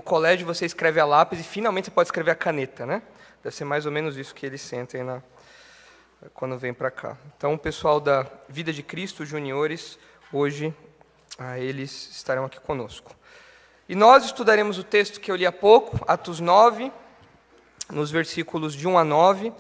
colégio você escreve a lápis e finalmente você pode escrever a caneta, né? Deve ser mais ou menos isso que eles sentem quando vem para cá. Então, o pessoal da Vida de Cristo, os juniores, hoje, eles estarão aqui conosco. E nós estudaremos o texto que eu li há pouco, Atos 9, nos versículos de 1 a 9,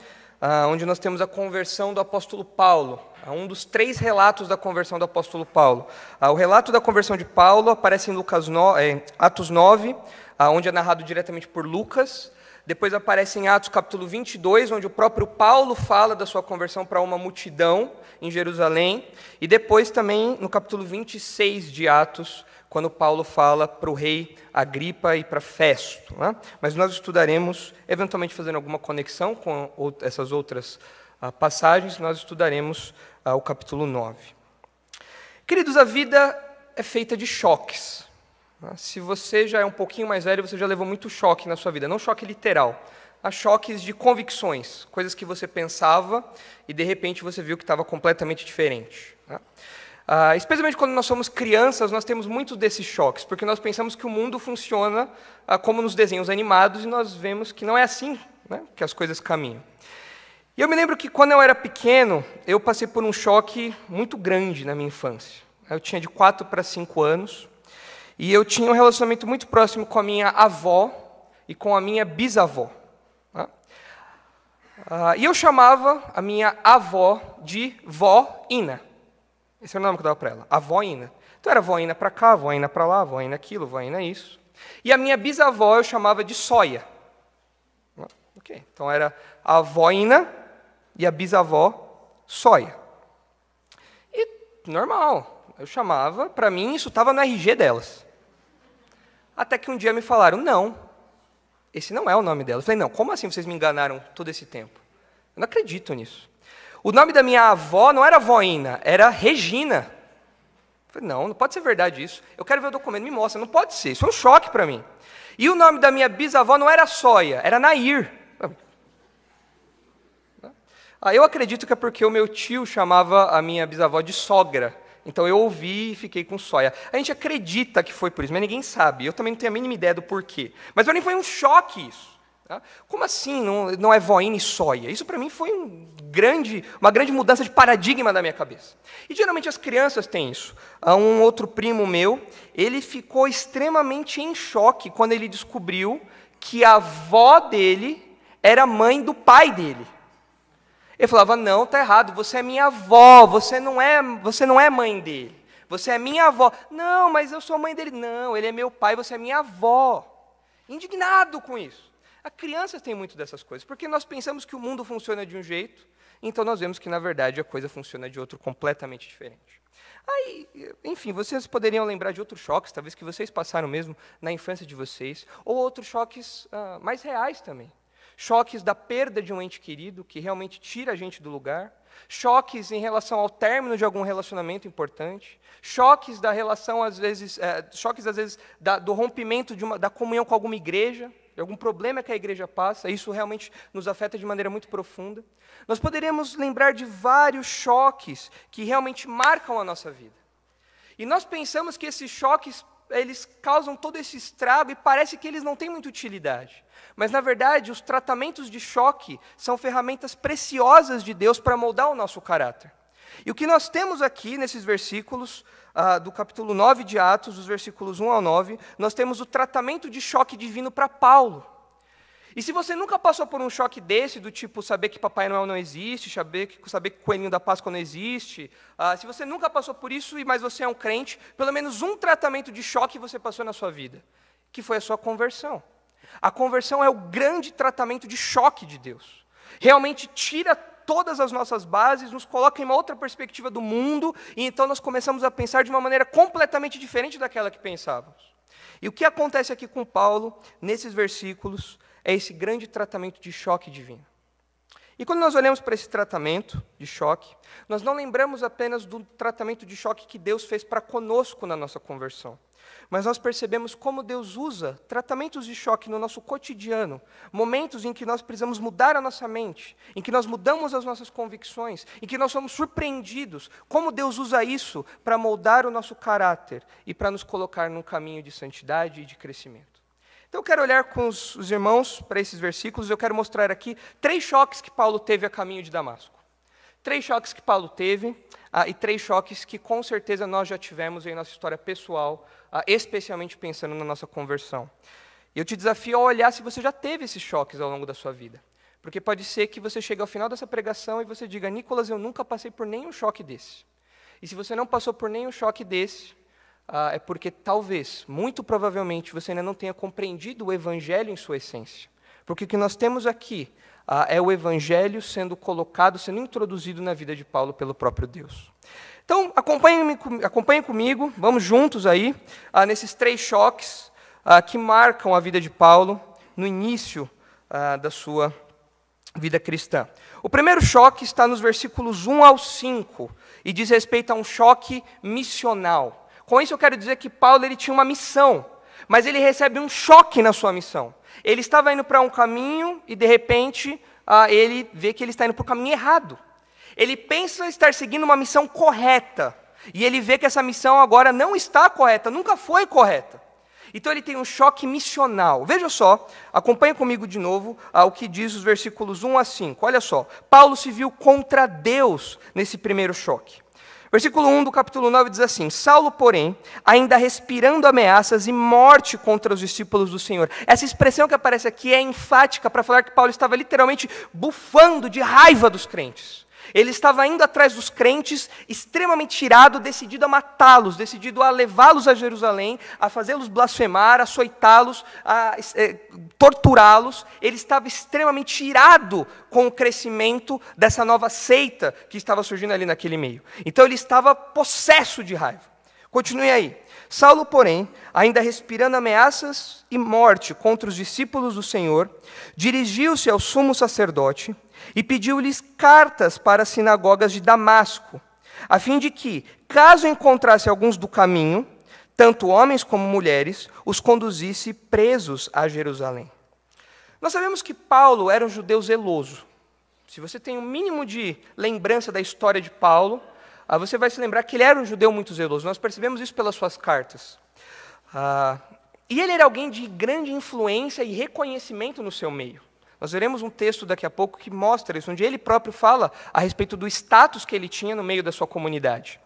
onde nós temos a conversão do apóstolo Paulo, um dos 3 relatos da conversão do apóstolo Paulo. O relato da conversão de Paulo aparece em Atos 9, onde é narrado diretamente por Lucas. Depois aparece em Atos capítulo 22, onde o próprio Paulo fala da sua conversão para uma multidão em Jerusalém. E depois também no capítulo 26 de Atos, quando Paulo fala para o rei Agripa e para Festo, né? Mas nós estudaremos, eventualmente fazendo alguma conexão com essas outras passagens, nós estudaremos o capítulo 9. Queridos, a vida é feita de choques. Se você já é um pouquinho mais velho, você já levou muito choque na sua vida, não choque literal, há choques de convicções, coisas que você pensava e de repente você viu que estava completamente diferente, né? Especialmente quando nós somos crianças, nós temos muitos desses choques, porque nós pensamos que o mundo funciona como nos desenhos animados e nós vemos que não é assim, né, que as coisas caminham. E eu me lembro que quando eu era pequeno, eu passei por um choque muito grande na minha infância. Eu tinha de 4 para 5 anos e eu tinha um relacionamento muito próximo com a minha avó e com a minha bisavó, né? E eu chamava a minha avó de Vó Ina. Esse era o nome que eu dava para ela, a Vó Ina. Então era Vó Ina para cá, Vó Ina para lá, Vó Ina aquilo, Vó Ina isso. E a minha bisavó eu chamava de Sóia. Okay. Então era a Vó Ina e a bisavó Sóia. E normal, eu chamava, para mim isso estava no RG delas. Até que um dia me falaram, não, esse não é o nome dela. Eu falei, não, como assim vocês me enganaram todo esse tempo? Eu não acredito nisso. O nome da minha avó não era Voina, era Regina. Eu falei, não pode ser verdade isso. Eu quero ver o documento, me mostra, não pode ser, isso é um choque para mim. E o nome da minha bisavó não era Sóia, era Nair. Eu acredito que é porque o meu tio chamava a minha bisavó de sogra. Então eu ouvi e fiquei com Sóia. A gente acredita que foi por isso, mas ninguém sabe. Eu também não tenho a mínima ideia do porquê. Mas para mim foi um choque isso. Tá? Como assim não é Voina e Sóia? Isso para mim foi uma grande mudança de paradigma da minha cabeça. E geralmente as crianças têm isso. Um outro primo meu, ele ficou extremamente em choque quando ele descobriu que a avó dele era mãe do pai dele. Ele falava, não, está errado, você é minha avó, você não é mãe dele, você é minha avó. Não, mas eu sou mãe dele. Não, ele é meu pai, você é minha avó. Indignado com isso. As crianças têm muito dessas coisas, porque nós pensamos que o mundo funciona de um jeito, então nós vemos que, na verdade, a coisa funciona de outro completamente diferente. Aí, enfim, vocês poderiam lembrar de outros choques, talvez que vocês passaram mesmo na infância de vocês, ou outros choques mais reais também. Choques da perda de um ente querido, que realmente tira a gente do lugar. Choques em relação ao término de algum relacionamento importante. Choques da relação, às vezes, do rompimento da comunhão com alguma igreja, de algum problema que a igreja passa. Isso realmente nos afeta de maneira muito profunda. Nós poderíamos lembrar de vários choques que realmente marcam a nossa vida. E nós pensamos que esses choques, eles causam todo esse estrago e parece que eles não têm muita utilidade. Mas, na verdade, os tratamentos de choque são ferramentas preciosas de Deus para moldar o nosso caráter. E o que nós temos aqui, nesses versículos do capítulo 9 de Atos, dos versículos 1 ao 9, nós temos o tratamento de choque divino para Paulo. E se você nunca passou por um choque desse, do tipo saber que Papai Noel não existe, saber que o Coelhinho da Páscoa não existe, se você nunca passou por isso, mas você é um crente, pelo menos um tratamento de choque você passou na sua vida, que foi a sua conversão. A conversão é o grande tratamento de choque de Deus. Realmente tira todas as nossas bases, nos coloca em uma outra perspectiva do mundo, e então nós começamos a pensar de uma maneira completamente diferente daquela que pensávamos. E o que acontece aqui com Paulo, nesses versículos, é esse grande tratamento de choque divino. E quando nós olhamos para esse tratamento de choque, nós não lembramos apenas do tratamento de choque que Deus fez para conosco na nossa conversão, mas nós percebemos como Deus usa tratamentos de choque no nosso cotidiano, momentos em que nós precisamos mudar a nossa mente, em que nós mudamos as nossas convicções, em que nós somos surpreendidos, como Deus usa isso para moldar o nosso caráter e para nos colocar num caminho de santidade e de crescimento. Então eu quero olhar com os irmãos para esses versículos, eu quero mostrar aqui 3 choques que Paulo teve a caminho de Damasco. 3 choques que Paulo teve, e 3 choques que com certeza nós já tivemos em nossa história pessoal, especialmente pensando na nossa conversão. E eu te desafio a olhar se você já teve esses choques ao longo da sua vida. Porque pode ser que você chegue ao final dessa pregação e você diga, Nicolas, eu nunca passei por nenhum choque desse. E se você não passou por nenhum choque desse, é porque talvez, muito provavelmente, você ainda não tenha compreendido o Evangelho em sua essência. Porque o que nós temos aqui é o Evangelho sendo colocado, sendo introduzido na vida de Paulo pelo próprio Deus. Então, acompanhem comigo, vamos juntos aí, nesses 3 choques que marcam a vida de Paulo no início da sua vida cristã. O primeiro choque está nos versículos 1 ao 5 e diz respeito a um choque missional. Com isso eu quero dizer que Paulo ele tinha uma missão, mas ele recebe um choque na sua missão. Ele estava indo para um caminho e de repente ele vê que ele está indo para o caminho errado. Ele pensa estar seguindo uma missão correta e ele vê que essa missão agora não está correta, nunca foi correta. Então ele tem um choque missional. Veja só, acompanhe comigo de novo o que diz os versículos 1 a 5. Olha só, Paulo se viu contra Deus nesse primeiro choque. Versículo 1 do capítulo 9 diz assim, Saulo, porém, ainda respirando ameaças e morte contra os discípulos do Senhor. Essa expressão que aparece aqui é enfática para falar que Paulo estava literalmente bufando de raiva dos crentes. Ele estava indo atrás dos crentes, extremamente irado, decidido a matá-los, decidido a levá-los a Jerusalém, a fazê-los blasfemar, açoitá-los, a torturá-los. Ele estava extremamente irado com o crescimento dessa nova seita que estava surgindo ali naquele meio. Então ele estava possesso de raiva. Continue aí. Saulo, porém, ainda respirando ameaças e morte contra os discípulos do Senhor, dirigiu-se ao sumo sacerdote e pediu-lhes cartas para as sinagogas de Damasco, a fim de que, caso encontrasse alguns do caminho, tanto homens como mulheres, os conduzisse presos a Jerusalém. Nós sabemos que Paulo era um judeu zeloso. Se você tem um mínimo de lembrança da história de Paulo, você vai se lembrar que ele era um judeu muito zeloso. Nós percebemos isso pelas suas cartas. E ele era alguém de grande influência e reconhecimento no seu meio. Nós veremos um texto daqui a pouco que mostra isso, onde ele próprio fala a respeito do status que ele tinha no meio da sua comunidade.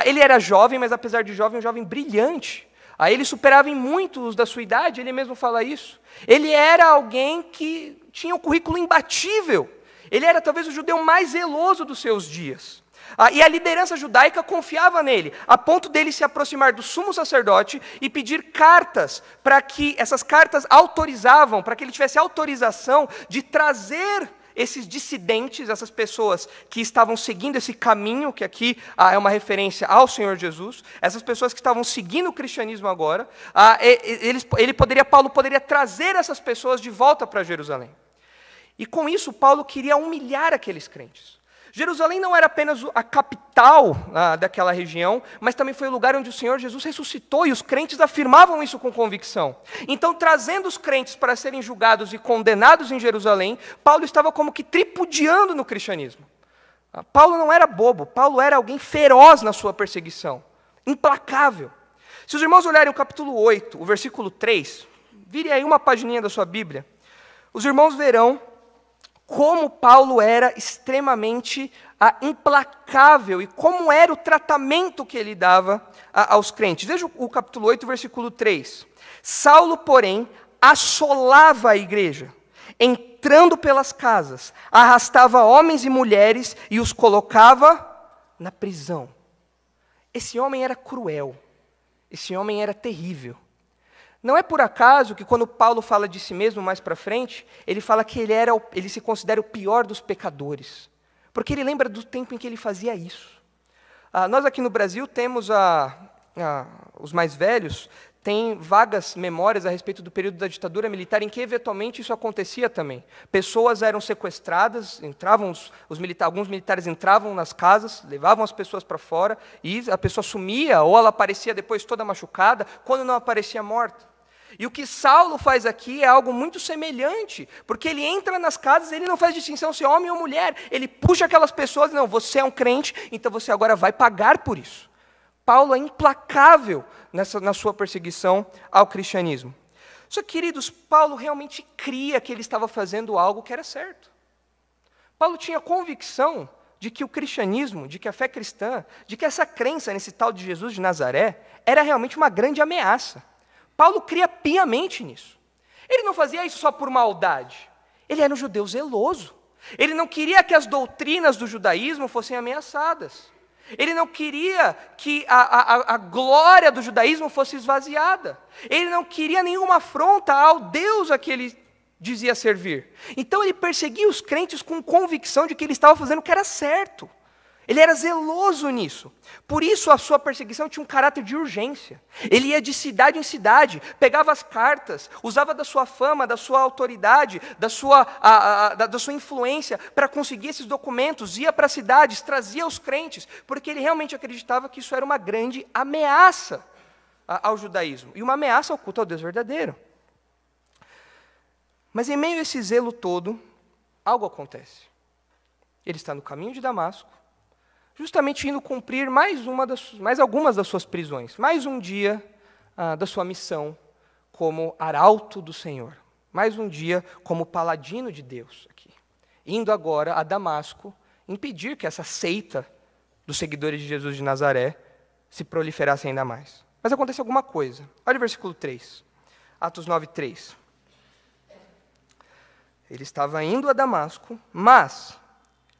Ele era jovem, mas apesar de jovem, um jovem brilhante. Ele superava em muito os da sua idade, ele mesmo fala isso. Ele era alguém que tinha um currículo imbatível. Ele era talvez o judeu mais zeloso dos seus dias. E a liderança judaica confiava nele, a ponto dele se aproximar do sumo sacerdote e pedir cartas, para que essas cartas autorizavam, para que ele tivesse autorização de trazer esses dissidentes, essas pessoas que estavam seguindo esse caminho, que aqui é uma referência ao Senhor Jesus, essas pessoas que estavam seguindo o cristianismo agora, Paulo poderia trazer essas pessoas de volta para Jerusalém. E com isso, Paulo queria humilhar aqueles crentes. Jerusalém não era apenas a capital daquela região, mas também foi o lugar onde o Senhor Jesus ressuscitou, e os crentes afirmavam isso com convicção. Então, trazendo os crentes para serem julgados e condenados em Jerusalém, Paulo estava como que tripudiando no cristianismo. Paulo não era bobo, Paulo era alguém feroz na sua perseguição, implacável. Se os irmãos olharem o capítulo 8, o versículo 3, virem aí uma pagininha da sua Bíblia, os irmãos verão como Paulo era extremamente implacável e como era o tratamento que ele dava aos crentes. Veja o capítulo 8, versículo 3. Saulo, porém, assolava a igreja, entrando pelas casas, arrastava homens e mulheres e os colocava na prisão. Esse homem era cruel, esse homem era terrível. Não é por acaso que quando Paulo fala de si mesmo mais para frente, ele fala que ele se considera o pior dos pecadores, porque ele lembra do tempo em que ele fazia isso. Nós aqui no Brasil temos, os mais velhos, têm vagas memórias a respeito do período da ditadura militar, em que eventualmente isso acontecia também. Pessoas eram sequestradas, alguns militares entravam nas casas, levavam as pessoas para fora, e a pessoa sumia, ou ela aparecia depois toda machucada, quando não aparecia morta. E o que Saulo faz aqui é algo muito semelhante, porque ele entra nas casas, ele não faz distinção se é homem ou mulher, ele puxa aquelas pessoas, não, você é um crente, então você agora vai pagar por isso. Paulo é implacável na sua perseguição ao cristianismo. Só que, queridos, Paulo realmente cria que ele estava fazendo algo que era certo. Paulo tinha convicção de que o cristianismo, de que a fé cristã, de que essa crença nesse tal de Jesus de Nazaré era realmente uma grande ameaça. Paulo cria piamente nisso. Ele não fazia isso só por maldade. Ele era um judeu zeloso. Ele não queria que as doutrinas do judaísmo fossem ameaçadas. Ele não queria que a glória do judaísmo fosse esvaziada. Ele não queria nenhuma afronta ao Deus a que ele dizia servir. Então ele perseguia os crentes com convicção de que ele estava fazendo o que era certo. Ele era zeloso nisso. Por isso a sua perseguição tinha um caráter de urgência. Ele ia de cidade em cidade, pegava as cartas, usava da sua fama, da sua autoridade, da sua influência para conseguir esses documentos, ia para as cidades, trazia os crentes, porque ele realmente acreditava que isso era uma grande ameaça ao judaísmo, e uma ameaça ao culto ao Deus verdadeiro. Mas em meio a esse zelo todo, algo acontece. Ele está no caminho de Damasco, justamente indo cumprir mais algumas das suas prisões, mais um dia da sua missão como arauto do Senhor, mais um dia como paladino de Deus aqui, indo agora a Damasco impedir que essa seita dos seguidores de Jesus de Nazaré se proliferasse ainda mais. Mas acontece alguma coisa. Olha o versículo 3, Atos 9:3. Ele estava indo a Damasco, mas,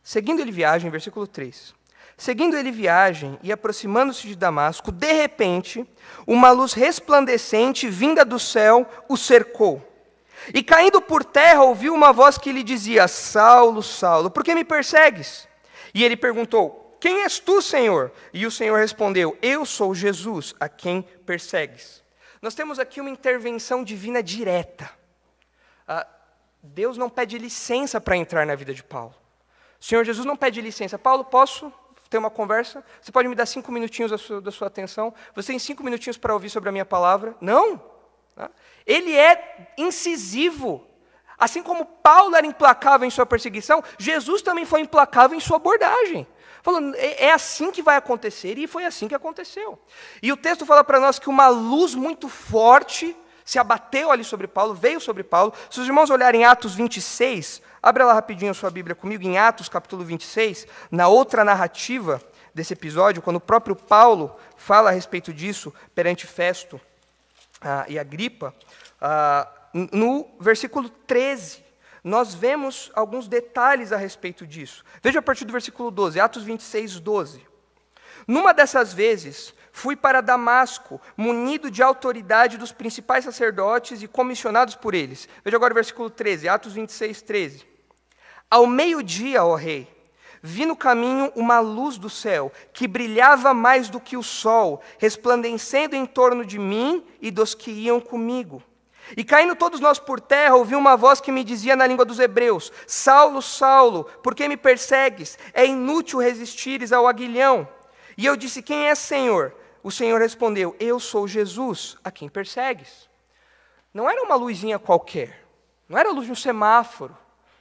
seguindo ele viagem, versículo 3, seguindo ele viagem e aproximando-se de Damasco, de repente, uma luz resplandecente vinda do céu o cercou. E caindo por terra, ouviu uma voz que lhe dizia: Saulo, Saulo, por que me persegues? E ele perguntou: Quem és tu, Senhor? E o Senhor respondeu: Eu sou Jesus, a quem persegues. Nós temos aqui uma intervenção divina direta. Deus não pede licença para entrar na vida de Paulo. O Senhor Jesus não pede licença. Paulo, posso ter uma conversa? Você pode me dar 5 minutinhos da sua atenção? Você tem 5 minutinhos para ouvir sobre a minha palavra? Não. Ele é incisivo. Assim como Paulo era implacável em sua perseguição, Jesus também foi implacável em sua abordagem. Falando, é assim que vai acontecer, e foi assim que aconteceu. E o texto fala para nós que uma luz muito forte se abateu ali sobre Paulo, veio sobre Paulo. Se os irmãos olharem Atos 26, abra lá rapidinho a sua Bíblia comigo, em Atos capítulo 26, na outra narrativa desse episódio, quando o próprio Paulo fala a respeito disso perante Festo e Agripa, no versículo 13, nós vemos alguns detalhes a respeito disso. Veja a partir do versículo 12, Atos 26, 12. Numa dessas vezes, fui para Damasco, munido de autoridade dos principais sacerdotes e comissionados por eles. Veja agora o versículo 13, Atos 26, 13. Ao meio-dia, ó rei, vi no caminho uma luz do céu, que brilhava mais do que o sol, resplandecendo em torno de mim e dos que iam comigo. E caindo todos nós por terra, ouvi uma voz que me dizia na língua dos hebreus: Saulo, Saulo, por que me persegues? É inútil resistires ao aguilhão. E eu disse: Quem é, Senhor? O Senhor respondeu: Eu sou Jesus, a quem persegues. Não era uma luzinha qualquer, não era a luz de um semáforo,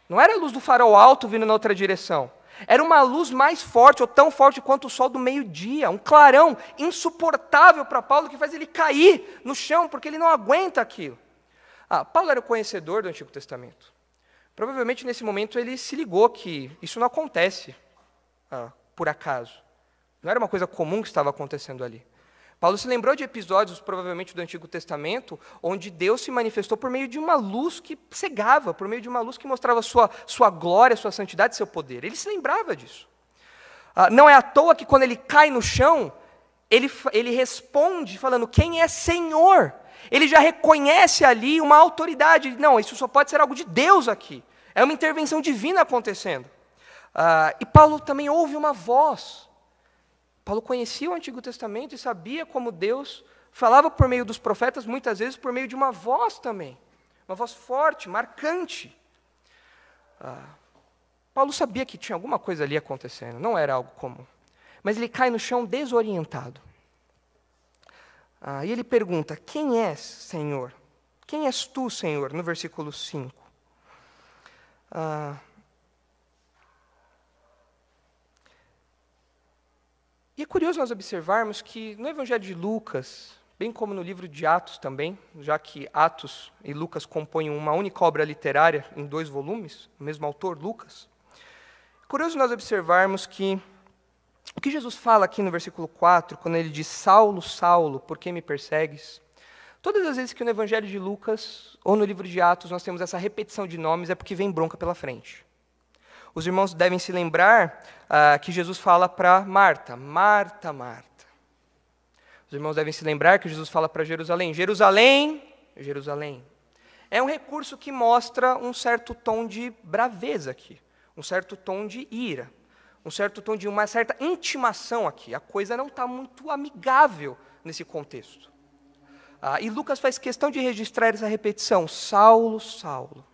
não era a luz do farol alto vindo na outra direção. Era uma luz mais forte, ou tão forte quanto o sol do meio-dia, um clarão insuportável para Paulo, que faz ele cair no chão, porque ele não aguenta aquilo. Paulo era o conhecedor do Antigo Testamento. Provavelmente, nesse momento, ele se ligou que isso não acontece por acaso. Não era uma coisa comum que estava acontecendo ali. Paulo se lembrou de episódios, provavelmente, do Antigo Testamento, onde Deus se manifestou por meio de uma luz que cegava, por meio de uma luz que mostrava sua glória, sua santidade, seu poder. Ele se lembrava disso. Não é à toa que, quando ele cai no chão, ele responde falando: Quem é Senhor? Ele já reconhece ali uma autoridade. Não, isso só pode ser algo de Deus aqui. É uma intervenção divina acontecendo. E Paulo também ouve uma voz. Paulo conhecia o Antigo Testamento e sabia como Deus falava por meio dos profetas, muitas vezes por meio de uma voz também. Uma voz forte, marcante. Paulo sabia que tinha alguma coisa ali acontecendo, não era algo comum. Mas ele cai no chão desorientado. E ele pergunta: Quem és, Senhor? Quem és tu, Senhor? No versículo 5. E é curioso nós observarmos que no Evangelho de Lucas, bem como no livro de Atos também, já que Atos e Lucas compõem uma única obra literária em 2 volumes, o mesmo autor, Lucas. Curioso nós observarmos que o que Jesus fala aqui no versículo 4, quando ele diz, Saulo, Saulo, por que me persegues? Todas as vezes que no Evangelho de Lucas ou no livro de Atos nós temos essa repetição de nomes, é porque vem bronca pela frente. Os irmãos devem se lembrar que Jesus fala para Marta, Marta, Marta. Os irmãos devem se lembrar que Jesus fala para Jerusalém, Jerusalém, Jerusalém. É um recurso que mostra um certo tom de braveza aqui, um certo tom de ira, um certo tom de uma certa intimação aqui. A coisa não está muito amigável nesse contexto. E Lucas faz questão de registrar essa repetição, Saulo, Saulo.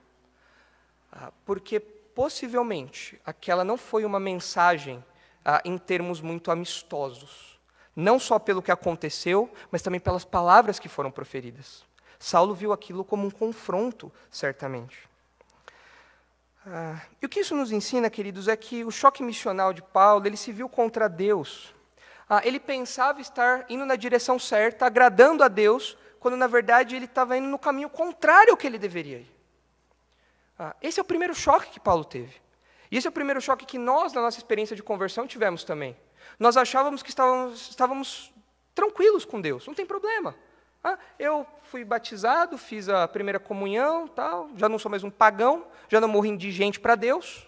Porque possivelmente aquela não foi uma mensagem em termos muito amistosos. Não só pelo que aconteceu, mas também pelas palavras que foram proferidas. Saulo viu aquilo como um confronto, certamente. E o que isso nos ensina, queridos, é que o choque missional de Paulo, ele se viu contra Deus. Ele pensava estar indo na direção certa, agradando a Deus, quando na verdade ele estava indo no caminho contrário ao que ele deveria ir. Esse é o primeiro choque que Paulo teve. E esse é o primeiro choque que nós, na nossa experiência de conversão, tivemos também. Nós achávamos que estávamos tranquilos com Deus, não tem problema. Eu fui batizado, fiz a primeira comunhão, tal, já não sou mais um pagão, já não morro indigente para Deus,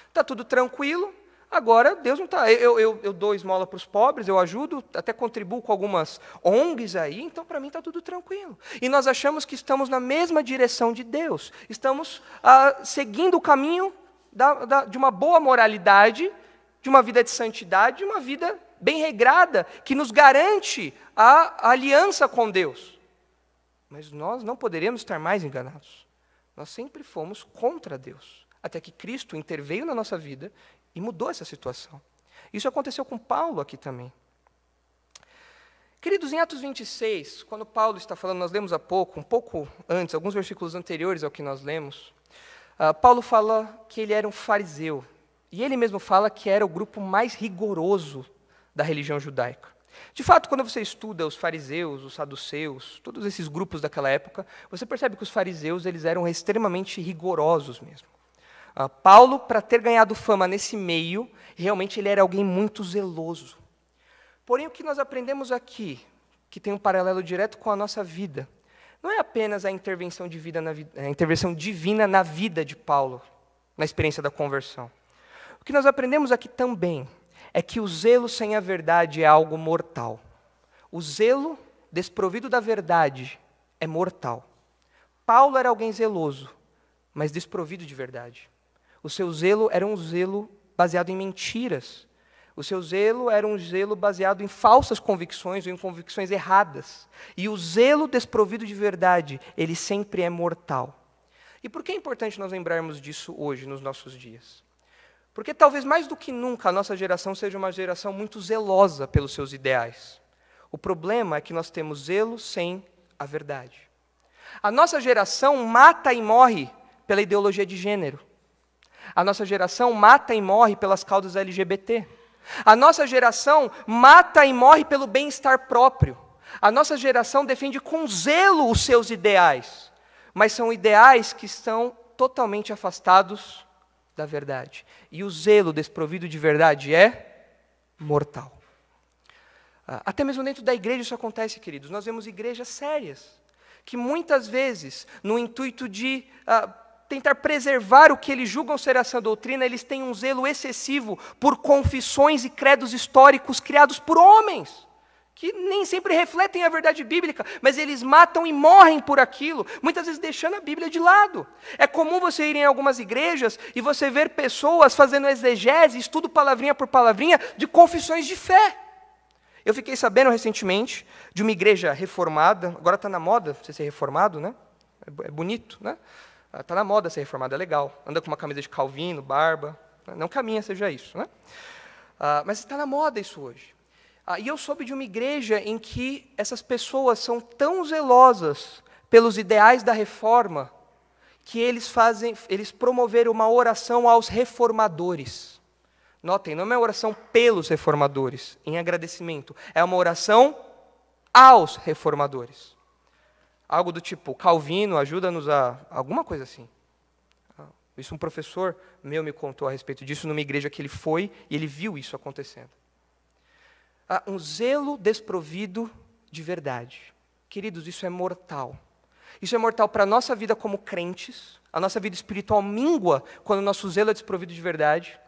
está tudo tranquilo, agora Deus não está. Eu dou esmola para os pobres, eu ajudo, até contribuo com algumas ONGs aí, então para mim está tudo tranquilo. E nós achamos que estamos na mesma direção de Deus, estamos seguindo o caminho de uma boa moralidade, de uma vida de santidade, de uma vida bem regrada, que nos garante a aliança com Deus. Mas nós não poderíamos estar mais enganados. Nós sempre fomos contra Deus, até que Cristo interveio na nossa vida e mudou essa situação. Isso aconteceu com Paulo aqui também. Queridos, em Atos 26, quando Paulo está falando, nós lemos há pouco, um pouco antes, alguns versículos anteriores ao que nós lemos, Paulo fala que ele era um fariseu. E ele mesmo fala que era o grupo mais rigoroso da religião judaica. De fato, quando você estuda os fariseus, os saduceus, todos esses grupos daquela época, você percebe que os fariseus eles eram extremamente rigorosos mesmo. Paulo, para ter ganhado fama nesse meio, realmente ele era alguém muito zeloso. Porém, o que nós aprendemos aqui, que tem um paralelo direto com a nossa vida, não é apenas a intervenção divina na vida de Paulo, na experiência da conversão. O que nós aprendemos aqui também é que o zelo sem a verdade é algo mortal. O zelo desprovido da verdade é mortal. Paulo era alguém zeloso, mas desprovido de verdade. O seu zelo era um zelo baseado em mentiras. O seu zelo era um zelo baseado em falsas convicções ou em convicções erradas. E o zelo desprovido de verdade, ele sempre é mortal. E por que é importante nós lembrarmos disso hoje, nos nossos dias? Porque talvez mais do que nunca a nossa geração seja uma geração muito zelosa pelos seus ideais. O problema é que nós temos zelo sem a verdade. A nossa geração mata e morre pela ideologia de gênero. A nossa geração mata e morre pelas causas LGBT. A nossa geração mata e morre pelo bem-estar próprio. A nossa geração defende com zelo os seus ideais, mas são ideais que estão totalmente afastados da verdade. E o zelo desprovido de verdade é mortal. Até mesmo dentro da igreja isso acontece, queridos. Nós vemos igrejas sérias, que muitas vezes, no intuito de tentar preservar o que eles julgam ser essa doutrina, eles têm um zelo excessivo por confissões e credos históricos criados por homens, que nem sempre refletem a verdade bíblica, mas eles matam e morrem por aquilo, muitas vezes deixando a Bíblia de lado. É comum você ir em algumas igrejas e você ver pessoas fazendo exegese, estudo palavrinha por palavrinha, de confissões de fé. Eu fiquei sabendo recentemente de uma igreja reformada, agora está na moda você ser reformado, né? É bonito, né? Está na moda ser reformado, é legal. Anda com uma camisa de Calvino, barba. Não que a minha seja isso, né? Mas está na moda isso hoje. E eu soube de uma igreja em que essas pessoas são tão zelosas pelos ideais da reforma que eles promoveram uma oração aos reformadores. Notem, não é uma oração pelos reformadores, em agradecimento. É uma oração aos reformadores. Algo do tipo, Calvino, ajuda-nos a... alguma coisa assim. Isso um professor meu me contou a respeito disso numa igreja que ele foi e ele viu isso acontecendo. Um zelo desprovido de verdade. Queridos, isso é mortal. Isso é mortal para a nossa vida como crentes. A nossa vida espiritual mingua quando o nosso zelo é desprovido de verdade.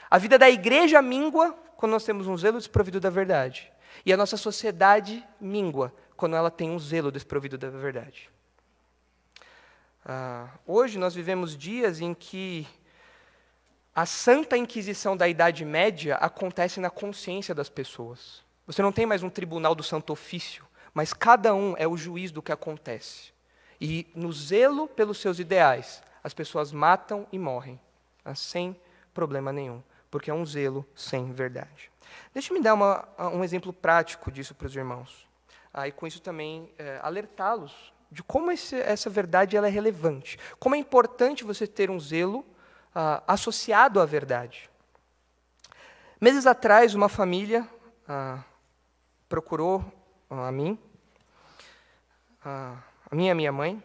A vida da igreja mingua quando nós temos um zelo desprovido da verdade. E a nossa sociedade mingua quando ela tem um zelo desprovido da verdade. Hoje nós vivemos dias em que a Santa Inquisição da Idade Média acontece na consciência das pessoas. Você não tem mais um tribunal do Santo Ofício, mas cada um é o juiz do que acontece. E no zelo pelos seus ideais, as pessoas matam e morrem, sem problema nenhum, porque é um zelo sem verdade. Deixa-me dar um exemplo prático disso para os irmãos. E com isso também alertá-los de como essa verdade ela é relevante. Como é importante você ter um zelo associado à verdade. Meses atrás, uma família procurou a mim, a minha mãe,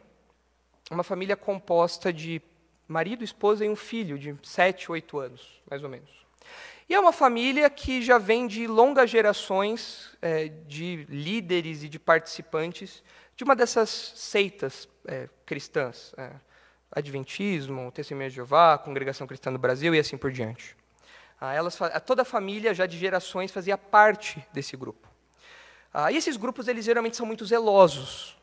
uma família composta de marido, esposa e um filho de 7, 8 anos, mais ou menos. E é uma família que já vem de longas gerações de líderes e de participantes de uma dessas seitas cristãs, Adventismo, Testemunha de Jeová, Congregação Cristã do Brasil e assim por diante. Toda a família, já de gerações, fazia parte desse grupo. E esses grupos, eles geralmente são muito zelosos.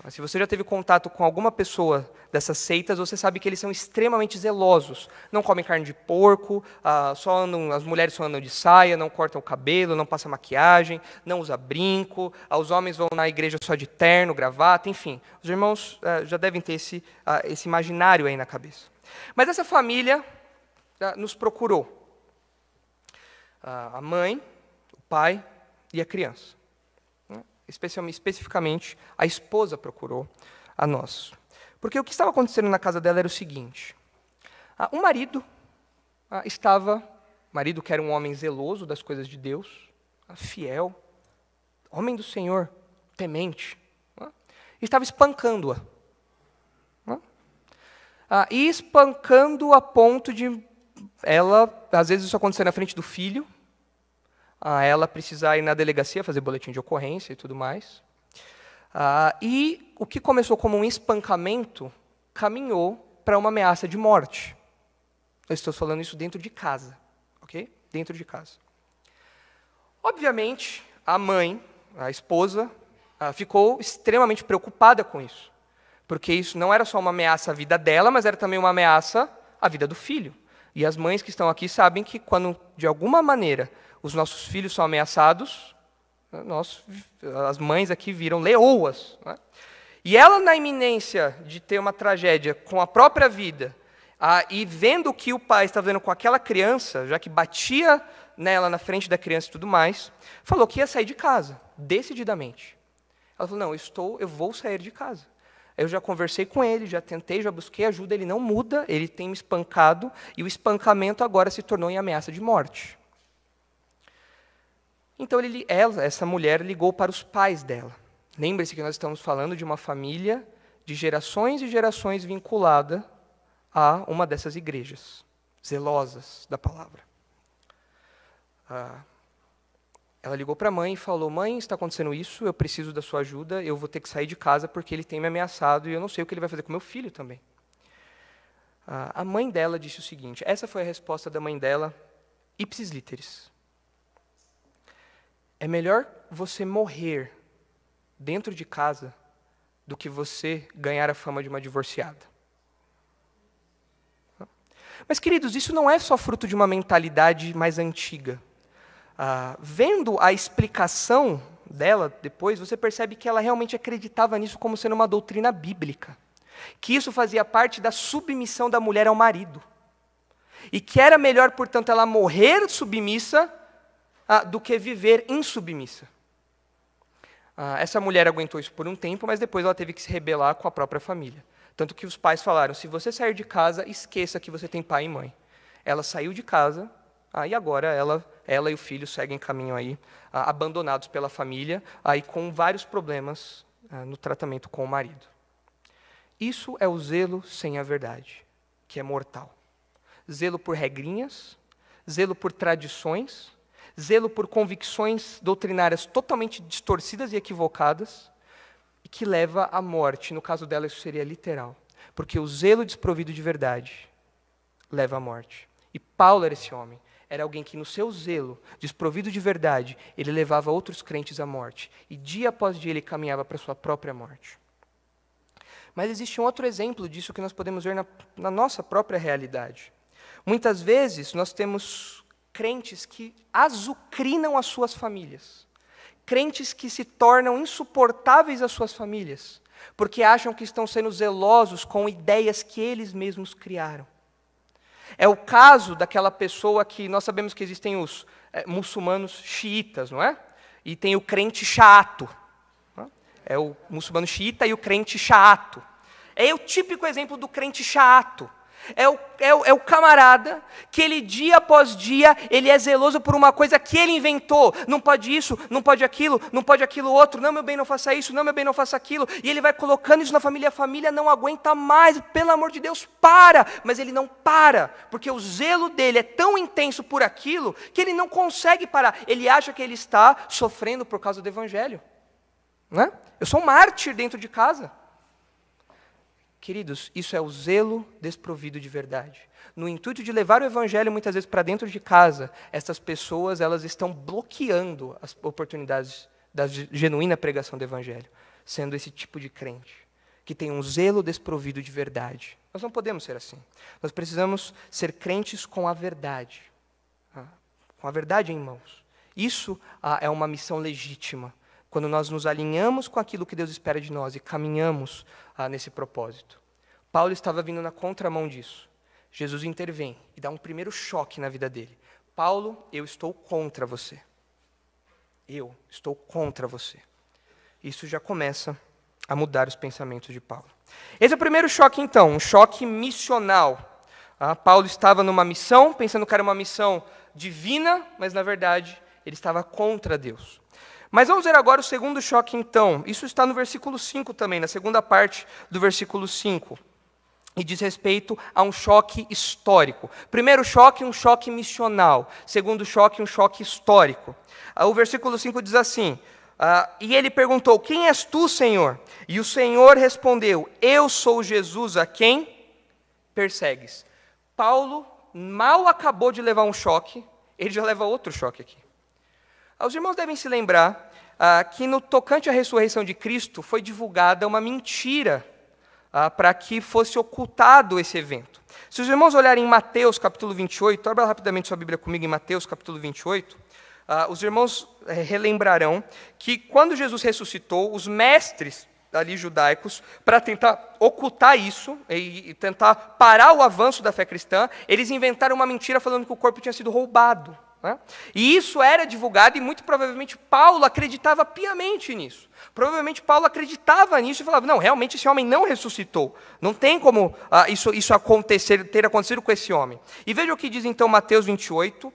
Se você já teve contato com alguma pessoa dessas seitas, você sabe que eles são extremamente zelosos. Não comem carne de porco, as mulheres só andam de saia, não cortam o cabelo, não passam maquiagem, não usam brinco, os homens vão na igreja só de terno, gravata, enfim. Os irmãos já devem ter esse imaginário aí na cabeça. Mas essa família nos procurou. A mãe, o pai e a criança. Especificamente, a esposa procurou a nós. Porque o que estava acontecendo na casa dela era o seguinte. O marido marido que era um homem zeloso das coisas de Deus, fiel, homem do Senhor, temente, estava espancando-a. E espancando a ponto de ela, às vezes isso acontecer na frente do filho, ela precisar ir na delegacia, fazer boletim de ocorrência e tudo mais. E o que começou como um espancamento, caminhou para uma ameaça de morte. Eu estou falando isso dentro de casa, ok? Dentro de casa. Obviamente, a mãe, a esposa, ficou extremamente preocupada com isso. Porque isso não era só uma ameaça à vida dela, mas era também uma ameaça à vida do filho. E as mães que estão aqui sabem que quando, de alguma maneira, os nossos filhos são ameaçados, as mães aqui viram leoas. E ela, na iminência de ter uma tragédia com a própria vida, e vendo o que o pai estava fazendo com aquela criança, já que batia nela na frente da criança e tudo mais, falou que ia sair de casa, decididamente. Ela falou, não, eu vou sair de casa. Eu já conversei com ele, já tentei, já busquei ajuda, ele não muda, ele tem me espancado, e o espancamento agora se tornou em ameaça de morte. Então, essa mulher ligou para os pais dela. Lembre-se que nós estamos falando de uma família de gerações e gerações vinculada a uma dessas igrejas, zelosas da palavra. Ela ligou para a mãe e falou, mãe, está acontecendo isso, eu preciso da sua ajuda, eu vou ter que sair de casa porque ele tem me ameaçado e eu não sei o que ele vai fazer com meu filho também. A mãe dela disse o seguinte, essa foi a resposta da mãe dela, ipsis literis. É melhor você morrer dentro de casa do que você ganhar a fama de uma divorciada. Mas, queridos, isso não é só fruto de uma mentalidade mais antiga. Vendo a explicação dela depois, você percebe que ela realmente acreditava nisso como sendo uma doutrina bíblica. Que isso fazia parte da submissão da mulher ao marido. E que era melhor, portanto, ela morrer submissa do que viver insubmissa. Essa mulher aguentou isso por um tempo, mas depois ela teve que se rebelar com a própria família. Tanto que os pais falaram, se você sair de casa, esqueça que você tem pai e mãe. Ela saiu de casa, e agora ela ela e o filho seguem caminho aí, abandonados pela família, aí com vários problemas no tratamento com o marido. Isso é o zelo sem a verdade, que é mortal. Zelo por regrinhas, zelo por tradições, zelo por convicções doutrinárias totalmente distorcidas e equivocadas, e que leva à morte. No caso dela, isso seria literal, porque o zelo desprovido de verdade leva à morte. E Paulo era esse homem. Era alguém que, no seu zelo, desprovido de verdade, ele levava outros crentes à morte. E dia após dia ele caminhava para a sua própria morte. Mas existe um outro exemplo disso que nós podemos ver na nossa própria realidade. Muitas vezes nós temos crentes que azucrinam as suas famílias. Crentes que se tornam insuportáveis às suas famílias, porque acham que estão sendo zelosos com ideias que eles mesmos criaram. É o caso daquela pessoa que nós sabemos que existem os muçulmanos xiitas, não é? E tem o crente chato. É o muçulmano xiita e o crente chato. É o típico exemplo do crente chato. É o camarada que ele, dia após dia, ele é zeloso por uma coisa que ele inventou. Não pode isso, não pode aquilo outro. Não, meu bem, não faça isso, não, meu bem, não faça aquilo. E ele vai colocando isso na família, a família não aguenta mais. Pelo amor de Deus, para! Mas ele não para, porque o zelo dele é tão intenso por aquilo, que ele não consegue parar. Ele acha que ele está sofrendo por causa do evangelho. Não é? Eu sou um mártir dentro de casa. Queridos, isso é o zelo desprovido de verdade. No intuito de levar o evangelho muitas vezes para dentro de casa, essas pessoas elas estão bloqueando as oportunidades da genuína pregação do evangelho, sendo esse tipo de crente, que tem um zelo desprovido de verdade. Nós não podemos ser assim. Nós precisamos ser crentes com a verdade em mãos. Isso é uma missão legítima, quando nós nos alinhamos com aquilo que Deus espera de nós e caminhamos nesse propósito. Paulo estava vindo na contramão disso. Jesus intervém e dá um primeiro choque na vida dele. Paulo, eu estou contra você. Eu estou contra você. Isso já começa a mudar os pensamentos de Paulo. Esse é o primeiro choque, então, um choque missional. Paulo estava numa missão, pensando que era uma missão divina, mas, na verdade, ele estava contra Deus. Mas vamos ver agora o segundo choque, então. Isso está no versículo 5 também, na segunda parte do versículo 5. E diz respeito a um choque histórico. Primeiro choque, um choque missional. Segundo choque, um choque histórico. O versículo 5 diz assim, e ele perguntou, quem és tu, Senhor? E o Senhor respondeu, eu sou Jesus a quem persegues. Paulo mal acabou de levar um choque, ele já leva outro choque aqui. Os irmãos devem se lembrar que no tocante à ressurreição de Cristo foi divulgada uma mentira para que fosse ocultado esse evento. Se os irmãos olharem em Mateus capítulo 28, abra rapidamente sua Bíblia comigo em Mateus capítulo 28, os irmãos relembrarão que quando Jesus ressuscitou, os mestres ali judaicos, para tentar ocultar isso e tentar parar o avanço da fé cristã, eles inventaram uma mentira falando que o corpo tinha sido roubado. E isso era divulgado e muito provavelmente Paulo acreditava piamente nisso. Provavelmente Paulo acreditava nisso e falava, não, realmente esse homem não ressuscitou. Não tem como isso ter acontecido com esse homem. E veja o que diz então Mateus 28,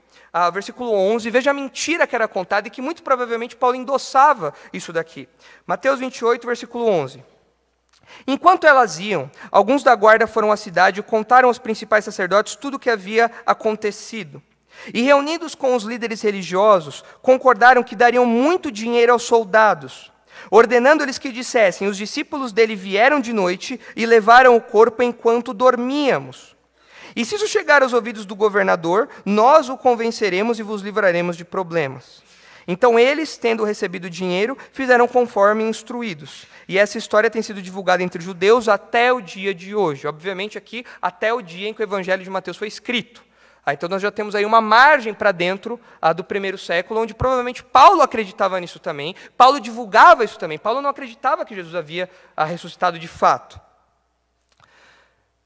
versículo 11, veja a mentira que era contada e que muito provavelmente Paulo endossava isso daqui. Mateus 28, versículo 11. Enquanto elas iam, alguns da guarda foram à cidade e contaram aos principais sacerdotes tudo o que havia acontecido. E reunidos com os líderes religiosos, concordaram que dariam muito dinheiro aos soldados, ordenando-lhes que dissessem, os discípulos dele vieram de noite e levaram o corpo enquanto dormíamos. E se isso chegar aos ouvidos do governador, nós o convenceremos e vos livraremos de problemas. Então eles, tendo recebido dinheiro, fizeram conforme instruídos. E essa história tem sido divulgada entre os judeus até o dia de hoje. Obviamente aqui, até o dia em que o evangelho de Mateus foi escrito. Então nós já temos aí uma margem para dentro do primeiro século, onde provavelmente Paulo acreditava nisso também, Paulo divulgava isso também, Paulo não acreditava que Jesus havia ressuscitado de fato.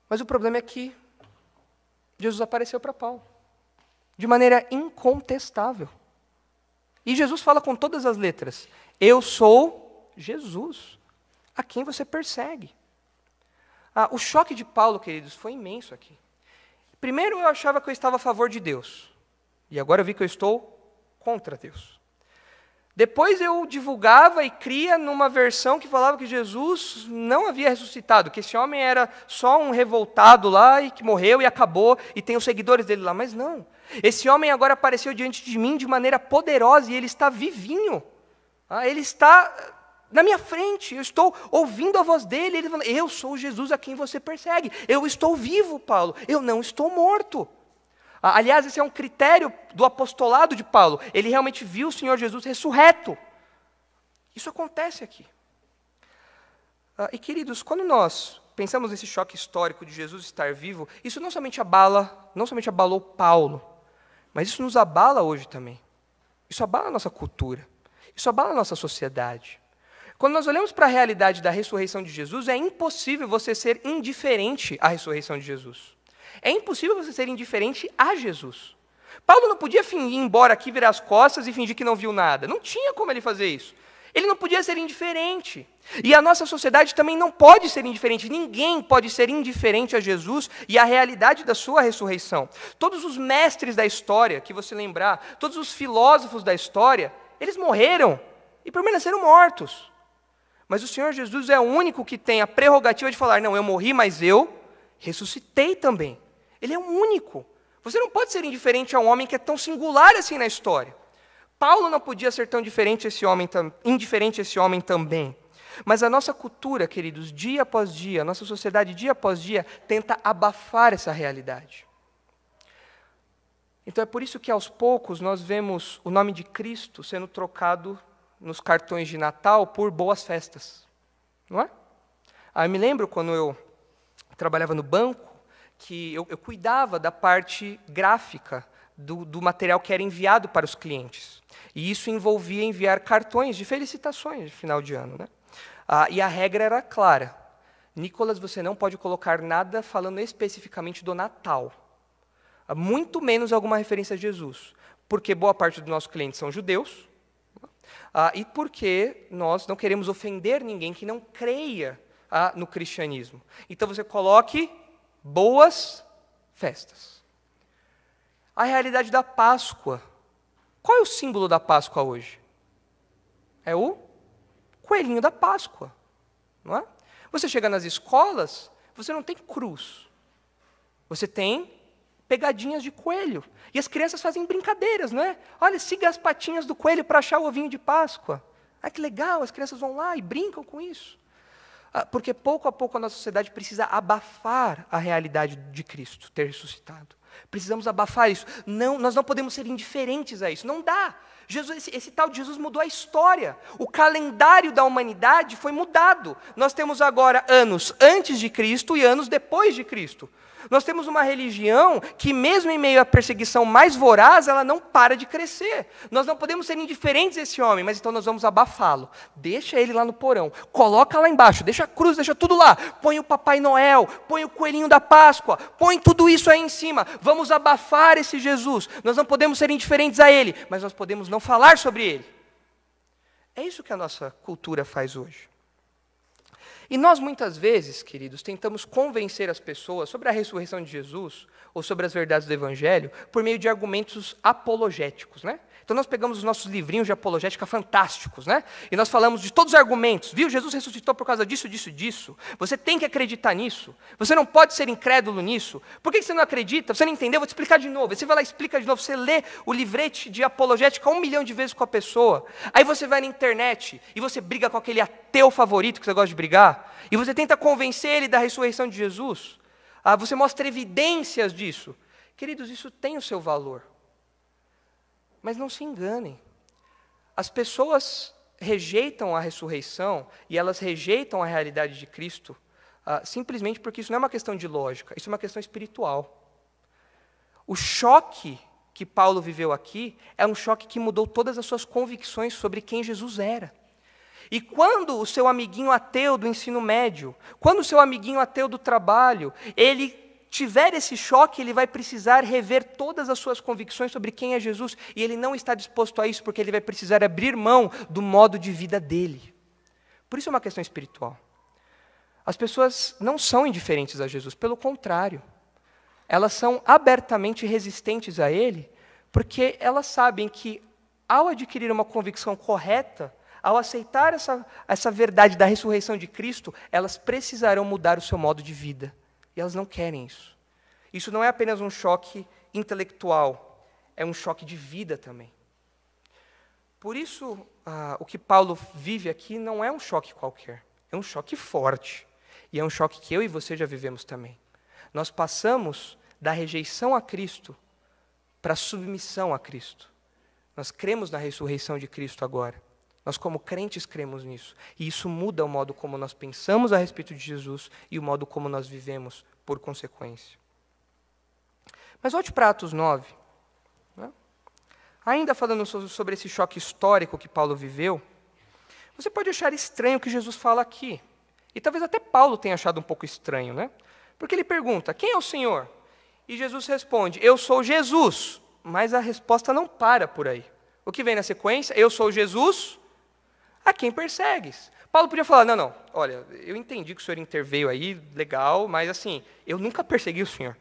Mas o problema é que Jesus apareceu para Paulo, de maneira incontestável. E Jesus fala com todas as letras, eu sou Jesus, a quem você persegue. O choque de Paulo, queridos, foi imenso aqui. Primeiro eu achava que eu estava a favor de Deus, e agora eu vi que eu estou contra Deus. Depois eu divulgava e cria numa versão que falava que Jesus não havia ressuscitado, que esse homem era só um revoltado lá e que morreu e acabou, e tem os seguidores dele lá. Mas não, esse homem agora apareceu diante de mim de maneira poderosa e ele está vivinho. Ele está na minha frente, eu estou ouvindo a voz dele, ele fala, eu sou Jesus a quem você persegue, eu estou vivo, Paulo, eu não estou morto. Aliás, esse é um critério do apostolado de Paulo. Ele realmente viu o Senhor Jesus ressurreto. Isso acontece aqui. E queridos, quando nós pensamos nesse choque histórico de Jesus estar vivo, isso não somente abalou Paulo, mas isso nos abala hoje também. Isso abala a nossa cultura. Isso abala a nossa sociedade. Quando nós olhamos para a realidade da ressurreição de Jesus, é impossível você ser indiferente à ressurreição de Jesus. É impossível você ser indiferente a Jesus. Paulo não podia ir embora aqui, virar as costas e fingir que não viu nada. Não tinha como ele fazer isso. Ele não podia ser indiferente. E a nossa sociedade também não pode ser indiferente. Ninguém pode ser indiferente a Jesus e à realidade da sua ressurreição. Todos os mestres da história, que você lembrar, todos os filósofos da história, eles morreram e permaneceram mortos. Mas o Senhor Jesus é o único que tem a prerrogativa de falar, não, eu morri, mas eu ressuscitei também. Ele é o único. Você não pode ser indiferente a um homem que é tão singular assim na história. Paulo não podia ser tão indiferente a esse homem também. Mas a nossa cultura, queridos, dia após dia, a nossa sociedade, dia após dia, tenta abafar essa realidade. Então é por isso que aos poucos nós vemos o nome de Cristo sendo trocado nos cartões de Natal por boas festas. Não é? Eu me lembro quando eu trabalhava no banco, que eu cuidava da parte gráfica do material que era enviado para os clientes. E isso envolvia enviar cartões de felicitações de final de ano. Né? E a regra era clara. Nicolas, você não pode colocar nada falando especificamente do Natal. Muito menos alguma referência a Jesus. Porque boa parte dos nossos clientes são judeus. E porque nós não queremos ofender ninguém que não creia no cristianismo. Então você coloque boas festas. A realidade da Páscoa. Qual é o símbolo da Páscoa hoje? É o coelhinho da Páscoa. Não é? Você chega nas escolas, você não tem cruz. Você tem pegadinhas de coelho. E as crianças fazem brincadeiras, não é? Olha, siga as patinhas do coelho para achar o ovinho de Páscoa. Que legal, as crianças vão lá e brincam com isso. Porque pouco a pouco a nossa sociedade precisa abafar a realidade de Cristo ter ressuscitado. Precisamos abafar isso. Não, nós não podemos ser indiferentes a isso. Não dá. Esse tal de Jesus mudou a história. O calendário da humanidade foi mudado. Nós temos agora anos antes de Cristo e anos depois de Cristo. Nós temos uma religião que, mesmo em meio à perseguição mais voraz, ela não para de crescer. Nós não podemos ser indiferentes a esse homem, mas então nós vamos abafá-lo. Deixa ele lá no porão, coloca lá embaixo, deixa a cruz, deixa tudo lá. Põe o Papai Noel, põe o coelhinho da Páscoa, põe tudo isso aí em cima. Vamos abafar esse Jesus. Nós não podemos ser indiferentes a ele, mas nós podemos não falar sobre ele. É isso que a nossa cultura faz hoje. E nós, muitas vezes, queridos, tentamos convencer as pessoas sobre a ressurreição de Jesus ou sobre as verdades do Evangelho por meio de argumentos apologéticos, né? Então nós pegamos os nossos livrinhos de apologética fantásticos, né? E nós falamos de todos os argumentos. Viu? Jesus ressuscitou por causa disso, disso, disso. Você tem que acreditar nisso. Você não pode ser incrédulo nisso. Por que você não acredita? Você não entendeu? Vou te explicar de novo. Aí você vai lá e explica de novo. Você lê o livrete de apologética 1 milhão de vezes com a pessoa. Aí você vai na internet e você briga com aquele ateu favorito que você gosta de brigar. E você tenta convencer ele da ressurreição de Jesus. Você mostra evidências disso. Queridos, isso tem o seu valor. Mas não se enganem. As pessoas rejeitam a ressurreição e elas rejeitam a realidade de Cristo simplesmente porque isso não é uma questão de lógica, isso é uma questão espiritual. O choque que Paulo viveu aqui é um choque que mudou todas as suas convicções sobre quem Jesus era. E quando o seu amiguinho ateu do ensino médio, quando o seu amiguinho ateu do trabalho, ele tiver esse choque, ele vai precisar rever todas as suas convicções sobre quem é Jesus, e ele não está disposto a isso, porque ele vai precisar abrir mão do modo de vida dele. Por isso é uma questão espiritual. As pessoas não são indiferentes a Jesus, pelo contrário. Elas são abertamente resistentes a ele, porque elas sabem que ao adquirir uma convicção correta, ao aceitar essa verdade da ressurreição de Cristo, elas precisarão mudar o seu modo de vida. E elas não querem isso. Isso não é apenas um choque intelectual, é um choque de vida também. Por isso, o que Paulo vive aqui não é um choque qualquer, é um choque forte. E é um choque que eu e você já vivemos também. Nós passamos da rejeição a Cristo para a submissão a Cristo. Nós cremos na ressurreição de Cristo agora. Nós, como crentes, cremos nisso. E isso muda o modo como nós pensamos a respeito de Jesus e o modo como nós vivemos por consequência. Mas volte para Atos 9. Né? Ainda falando sobre esse choque histórico que Paulo viveu, você pode achar estranho o que Jesus fala aqui. E talvez até Paulo tenha achado um pouco estranho, né? Porque ele pergunta, quem é o Senhor? E Jesus responde, eu sou Jesus. Mas a resposta não para por aí. O que vem na sequência? Eu sou Jesus, a quem persegues? Paulo podia falar, não, olha, eu entendi que o Senhor interveio aí, legal, mas assim, eu nunca persegui o Senhor.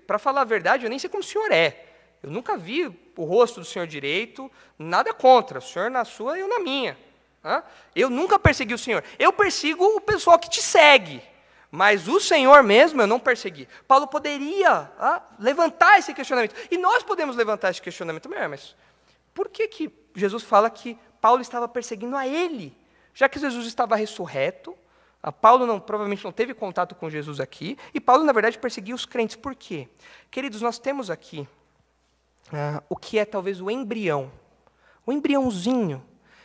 Para falar a verdade, eu nem sei como o Senhor é. Eu nunca vi o rosto do Senhor direito, nada contra, o Senhor na sua e eu na minha. Eu nunca persegui o Senhor. Eu persigo o pessoal que te segue, mas o Senhor mesmo eu não persegui. Paulo poderia levantar esse questionamento. E nós podemos levantar esse questionamento também. Mas por que Jesus fala que Paulo estava perseguindo a ele? Já que Jesus estava ressurreto, Paulo provavelmente não teve contato com Jesus aqui, e Paulo, na verdade, perseguia os crentes. Por quê? Queridos, nós temos aqui o que é talvez o embriãozinho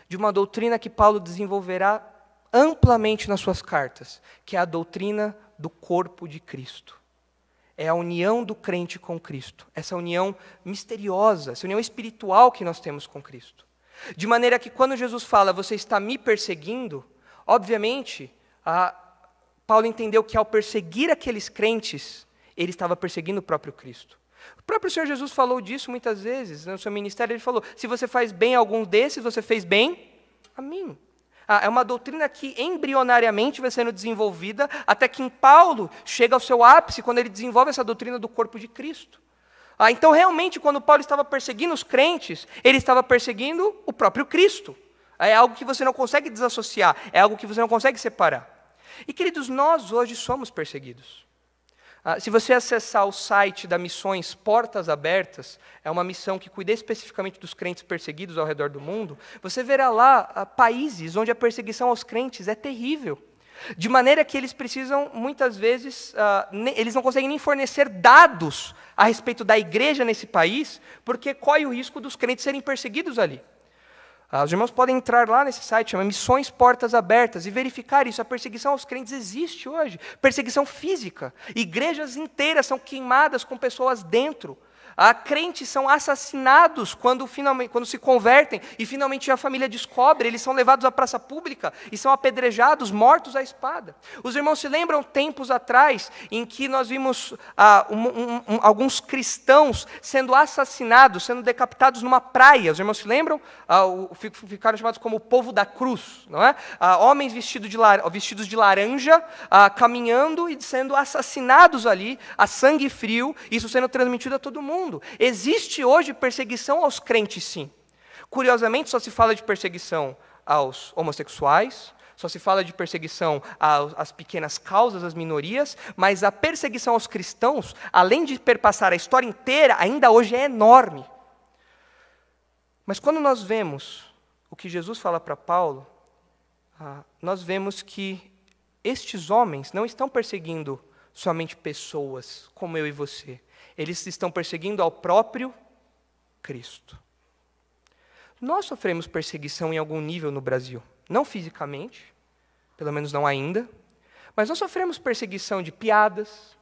de uma doutrina que Paulo desenvolverá amplamente nas suas cartas, que é a doutrina do corpo de Cristo. É a união do crente com Cristo, essa união misteriosa, essa união espiritual que nós temos com Cristo. De maneira que quando Jesus fala, você está me perseguindo, obviamente, Paulo entendeu que ao perseguir aqueles crentes, ele estava perseguindo o próprio Cristo. O próprio Senhor Jesus falou disso muitas vezes, no seu ministério ele falou, se você faz bem a algum desses, você fez bem a mim. É uma doutrina que embrionariamente vai sendo desenvolvida, até que em Paulo chega ao seu ápice, quando ele desenvolve essa doutrina do corpo de Cristo. Então realmente, quando Paulo estava perseguindo os crentes, ele estava perseguindo o próprio Cristo. É algo que você não consegue desassociar, é algo que você não consegue separar. E queridos, nós hoje somos perseguidos. Se você acessar o site da Missões Portas Abertas, é uma missão que cuida especificamente dos crentes perseguidos ao redor do mundo, você verá lá países onde a perseguição aos crentes é terrível. De maneira que eles precisam, muitas vezes, eles não conseguem nem fornecer dados a respeito da igreja nesse país, porque corre o risco dos crentes serem perseguidos ali. Os irmãos podem entrar lá nesse site, chama Missões Portas Abertas, e verificar isso. A perseguição aos crentes existe hoje. Perseguição física. Igrejas inteiras são queimadas com pessoas dentro. Crentes são assassinados quando se convertem e finalmente a família descobre, eles são levados à praça pública e são apedrejados, mortos à espada. Os irmãos se lembram tempos atrás em que nós vimos alguns cristãos sendo assassinados, sendo decapitados numa praia. Os irmãos se lembram? Ficaram chamados como o povo da cruz, não é? Homens vestidos de laranja, caminhando e sendo assassinados ali, a sangue frio, isso sendo transmitido a todo mundo. Existe hoje perseguição aos crentes, sim. Curiosamente, só se fala de perseguição aos homossexuais, só se fala de perseguição às pequenas causas, às minorias, mas a perseguição aos cristãos, além de perpassar a história inteira, ainda hoje é enorme. Mas quando nós vemos o que Jesus fala para Paulo, nós vemos que estes homens não estão perseguindo somente pessoas como eu e você. Eles estão perseguindo ao próprio Cristo. Nós sofremos perseguição em algum nível no Brasil. Não fisicamente, pelo menos não ainda, mas nós sofremos perseguição de piadas,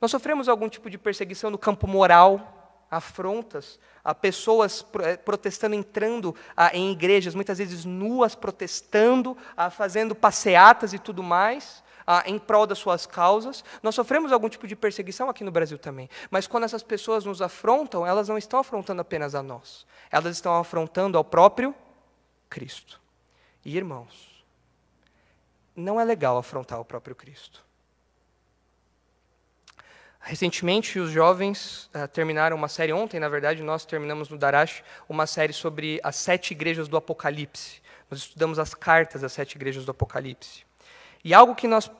nós sofremos algum tipo de perseguição no campo moral, afrontas a pessoas protestando, entrando em igrejas, muitas vezes nuas, protestando, fazendo passeatas e tudo mais, em prol das suas causas. Nós sofremos algum tipo de perseguição aqui no Brasil também. Mas quando essas pessoas nos afrontam, elas não estão afrontando apenas a nós. Elas estão afrontando ao próprio Cristo. E, irmãos, não é legal afrontar o próprio Cristo. Recentemente, os jovens terminaram uma série, ontem, na verdade, nós terminamos no Darash, uma série sobre as 7 igrejas do Apocalipse. Nós estudamos as cartas das 7 igrejas do Apocalipse. E algo que nós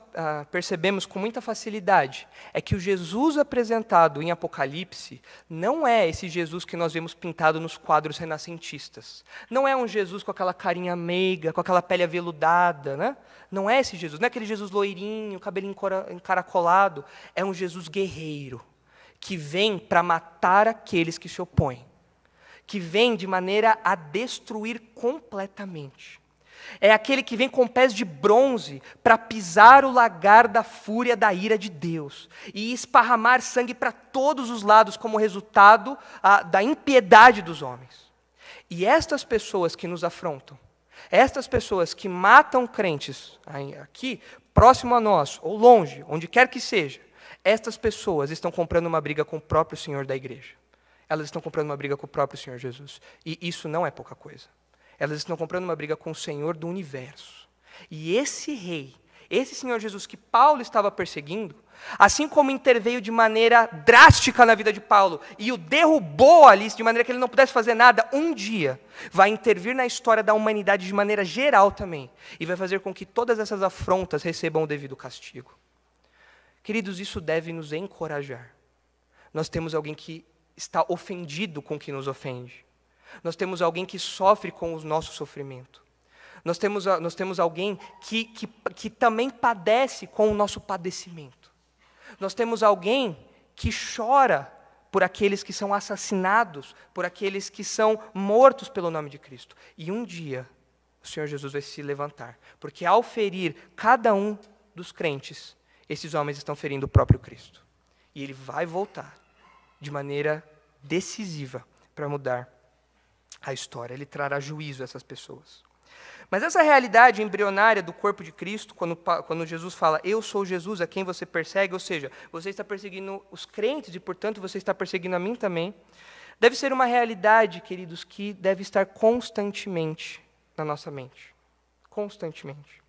percebemos com muita facilidade é que o Jesus apresentado em Apocalipse não é esse Jesus que nós vemos pintado nos quadros renascentistas. Não é um Jesus com aquela carinha meiga, com aquela pele aveludada, né? Não é esse Jesus, não é aquele Jesus loirinho, cabelinho encaracolado. É um Jesus guerreiro, que vem para matar aqueles que se opõem, que vem de maneira a destruir completamente. É aquele que vem com pés de bronze para pisar o lagar da fúria da ira de Deus e esparramar sangue para todos os lados como resultado da impiedade dos homens. E estas pessoas que nos afrontam, estas pessoas que matam crentes aqui, próximo a nós, ou longe, onde quer que seja, estas pessoas estão comprando uma briga com o próprio Senhor da igreja. Elas estão comprando uma briga com o próprio Senhor Jesus. E isso não é pouca coisa. Elas estão comprando uma briga com o Senhor do universo. E esse rei, esse Senhor Jesus que Paulo estava perseguindo, assim como interveio de maneira drástica na vida de Paulo e o derrubou ali de maneira que ele não pudesse fazer nada, um dia vai intervir na história da humanidade de maneira geral também e vai fazer com que todas essas afrontas recebam o devido castigo. Queridos, isso deve nos encorajar. Nós temos alguém que está ofendido com o que nos ofende. Nós temos alguém que sofre com o nosso sofrimento. Nós temos alguém que também padece com o nosso padecimento. Nós temos alguém que chora por aqueles que são assassinados, por aqueles que são mortos pelo nome de Cristo. E um dia, o Senhor Jesus vai se levantar, porque ao ferir cada um dos crentes, esses homens estão ferindo o próprio Cristo. E Ele vai voltar de maneira decisiva para mudar a história. Ele trará juízo a essas pessoas. Mas essa realidade embrionária do corpo de Cristo, quando Jesus fala, eu sou Jesus, a quem você persegue, ou seja, você está perseguindo os crentes e, portanto, você está perseguindo a mim também, deve ser uma realidade, queridos, que deve estar constantemente na nossa mente. Constantemente.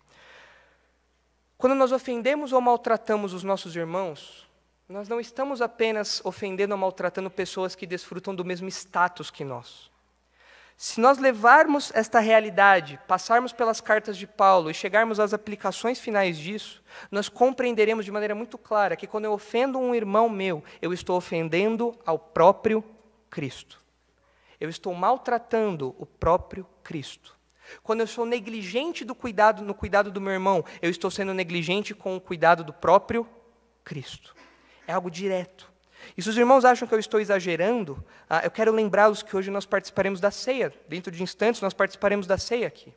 Quando nós ofendemos ou maltratamos os nossos irmãos, nós não estamos apenas ofendendo ou maltratando pessoas que desfrutam do mesmo status que nós. Se nós levarmos esta realidade, passarmos pelas cartas de Paulo e chegarmos às aplicações finais disso, nós compreenderemos de maneira muito clara que quando eu ofendo um irmão meu, eu estou ofendendo ao próprio Cristo. Eu estou maltratando o próprio Cristo. Quando eu sou negligente no cuidado do meu irmão, eu estou sendo negligente com o cuidado do próprio Cristo. É algo direto. E se os irmãos acham que eu estou exagerando, eu quero lembrá-los que hoje nós participaremos da ceia. Dentro de instantes, nós participaremos da ceia aqui.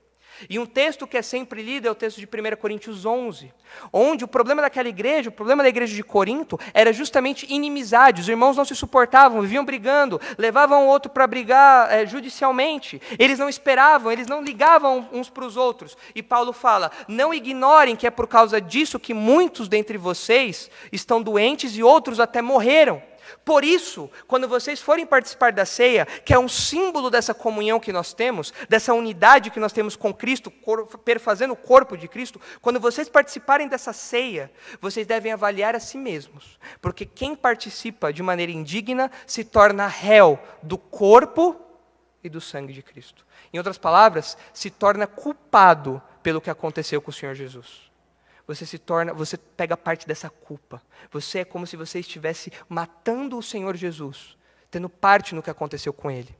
E um texto que é sempre lido é o texto de 1 Coríntios 11, onde o problema daquela igreja, o problema da igreja de Corinto, era justamente inimizade. Os irmãos não se suportavam, viviam brigando, levavam o outro para brigar judicialmente. Eles não esperavam, eles não ligavam uns para os outros. E Paulo fala, não ignorem que é por causa disso que muitos dentre vocês estão doentes e outros até morreram. Por isso, quando vocês forem participar da ceia, que é um símbolo dessa comunhão que nós temos, dessa unidade que nós temos com Cristo, perfazendo o corpo de Cristo, quando vocês participarem dessa ceia, vocês devem avaliar a si mesmos, porque quem participa de maneira indigna se torna réu do corpo e do sangue de Cristo. Em outras palavras, se torna culpado pelo que aconteceu com o Senhor Jesus. Você pega parte dessa culpa. Você é como se você estivesse matando o Senhor Jesus, tendo parte no que aconteceu com Ele.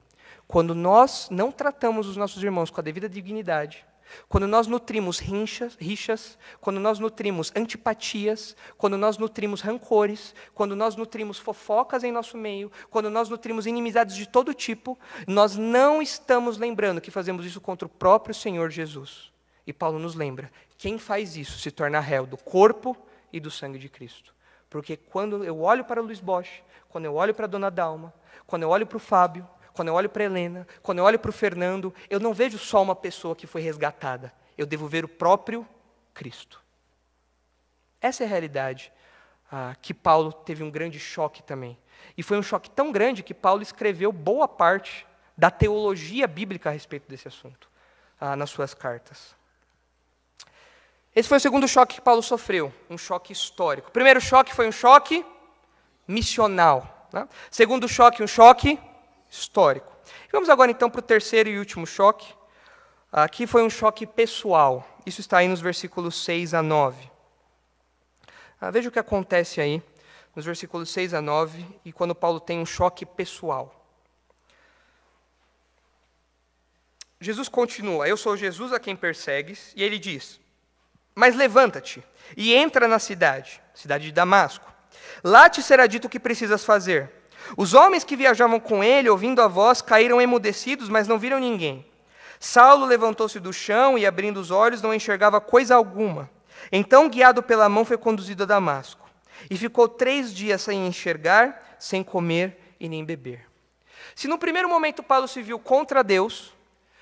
Quando nós não tratamos os nossos irmãos com a devida dignidade, quando nós nutrimos rixas, quando nós nutrimos antipatias, quando nós nutrimos rancores, quando nós nutrimos fofocas em nosso meio, quando nós nutrimos inimizades de todo tipo, nós não estamos lembrando que fazemos isso contra o próprio Senhor Jesus. E Paulo nos lembra, quem faz isso se torna réu do corpo e do sangue de Cristo. Porque quando eu olho para o Luiz Bosch, quando eu olho para a Dona Dalma, quando eu olho para o Fábio, quando eu olho para a Helena, quando eu olho para o Fernando, eu não vejo só uma pessoa que foi resgatada, eu devo ver o próprio Cristo. Essa é a realidade que Paulo teve um grande choque também. E foi um choque tão grande que Paulo escreveu boa parte da teologia bíblica a respeito desse assunto, nas suas cartas. Esse foi o segundo choque que Paulo sofreu, um choque histórico. O primeiro choque foi um choque missional. Né? Segundo choque, um choque histórico. Vamos agora então para o terceiro e último choque. Aqui foi um choque pessoal. Isso está aí nos versículos 6 a 9. Veja o que acontece aí nos versículos 6 a 9, e quando Paulo tem um choque pessoal. Jesus continua, eu sou Jesus a quem persegues, e ele diz, mas levanta-te e entra na cidade de Damasco. Lá te será dito o que precisas fazer. Os homens que viajavam com ele, ouvindo a voz, caíram emudecidos, mas não viram ninguém. Saulo levantou-se do chão e, abrindo os olhos, não enxergava coisa alguma. Então, guiado pela mão, foi conduzido a Damasco. E ficou 3 dias sem enxergar, sem comer e nem beber. Se no primeiro momento Paulo se viu contra Deus,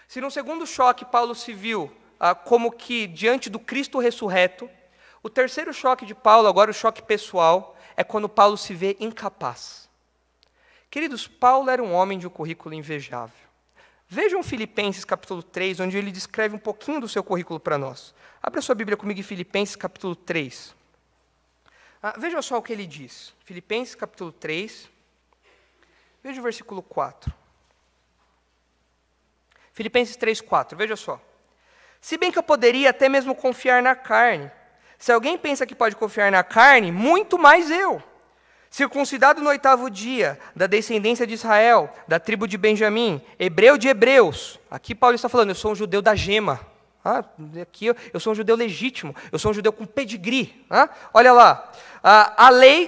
se no segundo choque Paulo se viu como que diante do Cristo ressurreto, o terceiro choque de Paulo, agora o choque pessoal, é quando Paulo se vê incapaz. Queridos, Paulo era um homem de um currículo invejável. Vejam Filipenses capítulo 3, onde ele descreve um pouquinho do seu currículo para nós. Abra sua Bíblia comigo em Filipenses capítulo 3. Veja só o que ele diz. Filipenses capítulo 3, veja o versículo 4. Filipenses 3, 4, veja só. Se bem que eu poderia até mesmo confiar na carne. Se alguém pensa que pode confiar na carne, muito mais eu. Circuncidado no 8º dia, da descendência de Israel, da tribo de Benjamim, hebreu de hebreus. Aqui Paulo está falando, eu sou um judeu da gema. Aqui eu sou um judeu legítimo, eu sou um judeu com pedigree. Olha lá,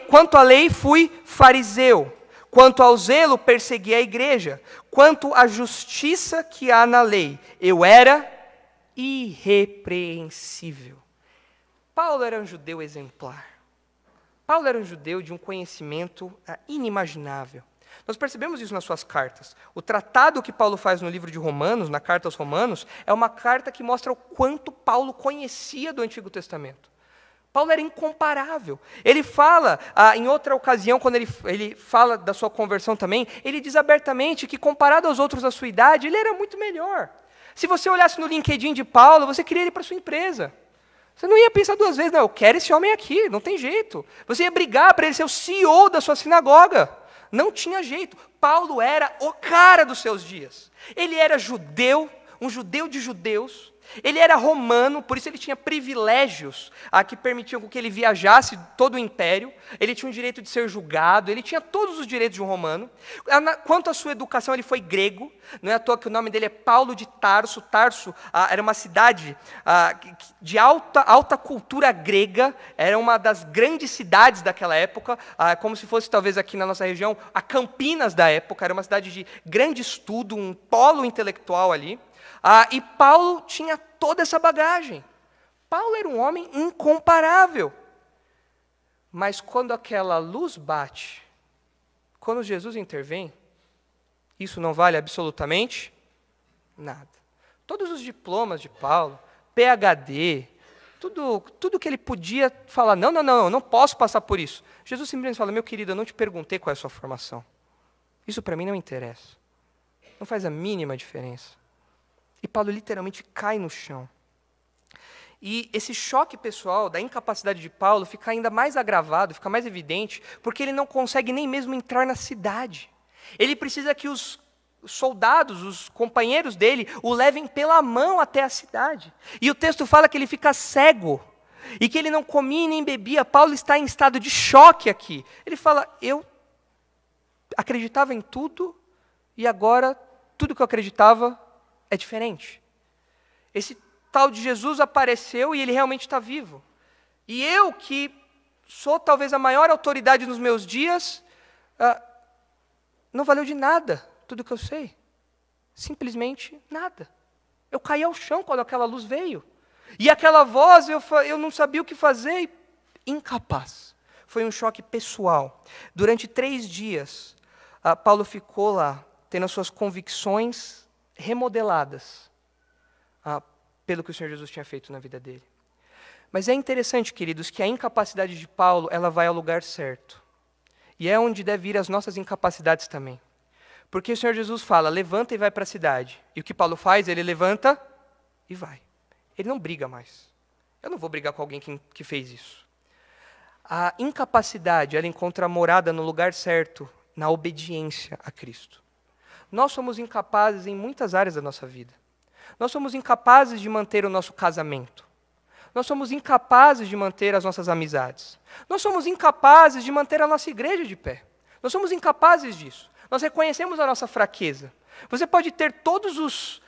quanto à lei fui fariseu, quanto ao zelo persegui a igreja, quanto à justiça que há na lei, eu era irrepreensível. Paulo era um judeu exemplar. Paulo era um judeu de um conhecimento inimaginável. Nós percebemos isso nas suas cartas. O tratado que Paulo faz no livro de Romanos, na carta aos Romanos, é uma carta que mostra o quanto Paulo conhecia do Antigo Testamento. Paulo era incomparável. Ele fala, em outra ocasião, quando ele fala da sua conversão também, ele diz abertamente que, comparado aos outros da sua idade, ele era muito melhor. Se você olhasse no LinkedIn de Paulo, você queria ele para sua empresa. Você não ia pensar 2 vezes, não, eu quero esse homem aqui, não tem jeito. Você ia brigar para ele ser o CEO da sua sinagoga. Não tinha jeito. Paulo era o cara dos seus dias. Ele era judeu, um judeu de judeus. Ele era romano, por isso ele tinha privilégios que permitiam que ele viajasse todo o império. Ele tinha o direito de ser julgado, ele tinha todos os direitos de um romano. Quanto à sua educação, ele foi grego. Não é à toa que o nome dele é Paulo de Tarso. Tarso era uma cidade de alta cultura grega. Era uma das grandes cidades daquela época, como se fosse talvez aqui na nossa região, a Campinas da época. Era uma cidade de grande estudo, um polo intelectual ali. E Paulo tinha toda essa bagagem. Paulo era um homem incomparável. Mas quando aquela luz bate, quando Jesus intervém, isso não vale absolutamente nada. Todos os diplomas de Paulo, PhD, tudo que ele podia falar, não posso passar por isso. Jesus simplesmente fala, meu querido, eu não te perguntei qual é a sua formação. Isso para mim não interessa. Não faz a mínima diferença. E Paulo literalmente cai no chão. E esse choque pessoal da incapacidade de Paulo fica ainda mais agravado, fica mais evidente, porque ele não consegue nem mesmo entrar na cidade. Ele precisa que os soldados, os companheiros dele, o levem pela mão até a cidade. E o texto fala que ele fica cego, e que ele não comia nem bebia. Paulo está em estado de choque aqui. Ele fala, eu acreditava em tudo, e agora tudo que eu acreditava é diferente. Esse tal de Jesus apareceu e ele realmente está vivo. E eu, que sou talvez a maior autoridade nos meus dias, não valeu de nada tudo que eu sei. Simplesmente nada. Eu caí ao chão quando aquela luz veio. E aquela voz, eu não sabia o que fazer, incapaz. Foi um choque pessoal. Durante 3 dias, Paulo ficou lá, tendo as suas convicções remodeladas pelo que o Senhor Jesus tinha feito na vida dele. Mas é interessante, queridos, que a incapacidade de Paulo, ela vai ao lugar certo. E é onde deve ir as nossas incapacidades também. Porque o Senhor Jesus fala, levanta e vai para a cidade. E o que Paulo faz? Ele levanta e vai. Ele não briga mais. Eu não vou brigar com alguém que fez isso. A incapacidade, ela encontra morada no lugar certo, na obediência a Cristo. Nós somos incapazes em muitas áreas da nossa vida. Nós somos incapazes de manter o nosso casamento. Nós somos incapazes de manter as nossas amizades. Nós somos incapazes de manter a nossa igreja de pé. Nós somos incapazes disso. Nós reconhecemos a nossa fraqueza. Você pode ter todos os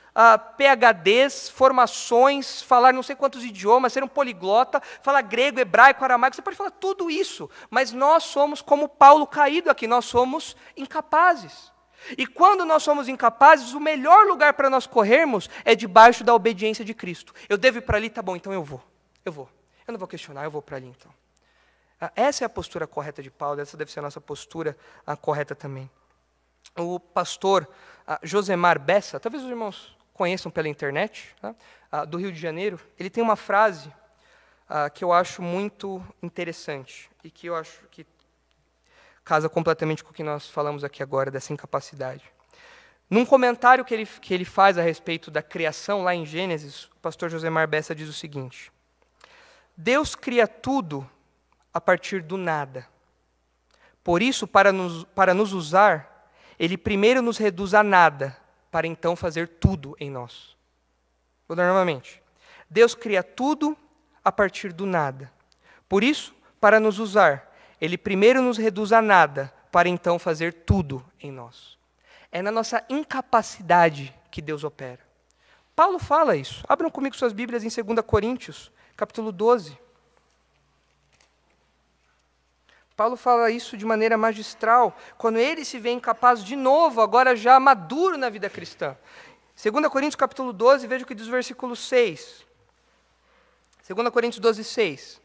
PhDs, formações, falar não sei quantos idiomas, ser um poliglota, falar grego, hebraico, aramaico, você pode falar tudo isso, mas nós somos como Paulo caído aqui, nós somos incapazes. E quando nós somos incapazes, o melhor lugar para nós corrermos é debaixo da obediência de Cristo. Eu devo ir para ali? Tá bom, então eu vou. Eu não vou questionar, eu vou para ali então. Essa é a postura correta de Paulo, essa deve ser a nossa postura correta também. O pastor Josemar Bessa, talvez os irmãos conheçam pela internet, do Rio de Janeiro, ele tem uma frase que eu acho muito interessante e que eu acho que casa completamente com o que nós falamos aqui agora, dessa incapacidade. Num comentário que ele faz a respeito da criação, lá em Gênesis, o pastor Josemar Bessa diz o seguinte: Deus cria tudo a partir do nada. Por isso, para nos usar, Ele primeiro nos reduz a nada, para então fazer tudo em nós. Vou dar novamente. Deus cria tudo a partir do nada. Por isso, para nos usar, Ele primeiro nos reduz a nada, para então fazer tudo em nós. É na nossa incapacidade que Deus opera. Paulo fala isso. Abram comigo suas Bíblias em 2 Coríntios, capítulo 12. Paulo fala isso de maneira magistral, quando ele se vê incapaz de novo, agora já maduro na vida cristã. 2 Coríntios capítulo 12, veja o que diz o versículo 6. 2 Coríntios 12, 6.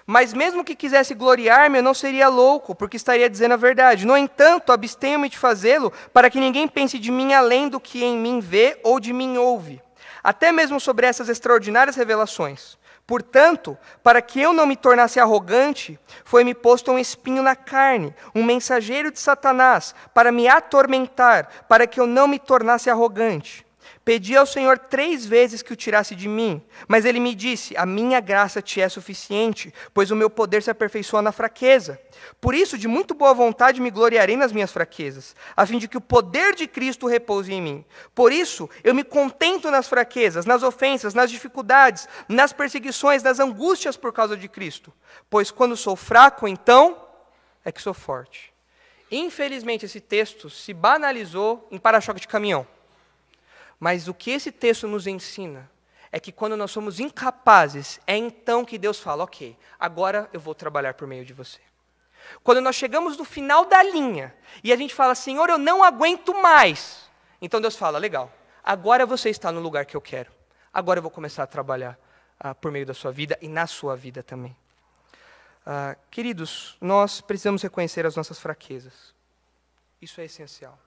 Mas mesmo que quisesse gloriar-me, eu não seria louco, porque estaria dizendo a verdade. No entanto, abstenho-me de fazê-lo, para que ninguém pense de mim além do que em mim vê ou de mim ouve. Até mesmo sobre essas extraordinárias revelações. Portanto, para que eu não me tornasse arrogante, foi-me posto um espinho na carne, um mensageiro de Satanás, para me atormentar, para que eu não me tornasse arrogante. Pedi ao Senhor 3 vezes que o tirasse de mim, mas ele me disse: a minha graça te é suficiente, pois o meu poder se aperfeiçoa na fraqueza. Por isso, de muito boa vontade me gloriarei nas minhas fraquezas, a fim de que o poder de Cristo repouse em mim. Por isso, eu me contento nas fraquezas, nas ofensas, nas dificuldades, nas perseguições, nas angústias por causa de Cristo. Pois quando sou fraco, então é que sou forte. Infelizmente, esse texto se banalizou em para-choque de caminhão. Mas o que esse texto nos ensina é que quando nós somos incapazes, é então que Deus fala: ok, agora eu vou trabalhar por meio de você. Quando nós chegamos no final da linha e a gente fala: Senhor, eu não aguento mais. Então Deus fala: legal, agora você está no lugar que eu quero. Agora eu vou começar a trabalhar por meio da sua vida e na sua vida também. Queridos, nós precisamos reconhecer as nossas fraquezas. Isso é essencial.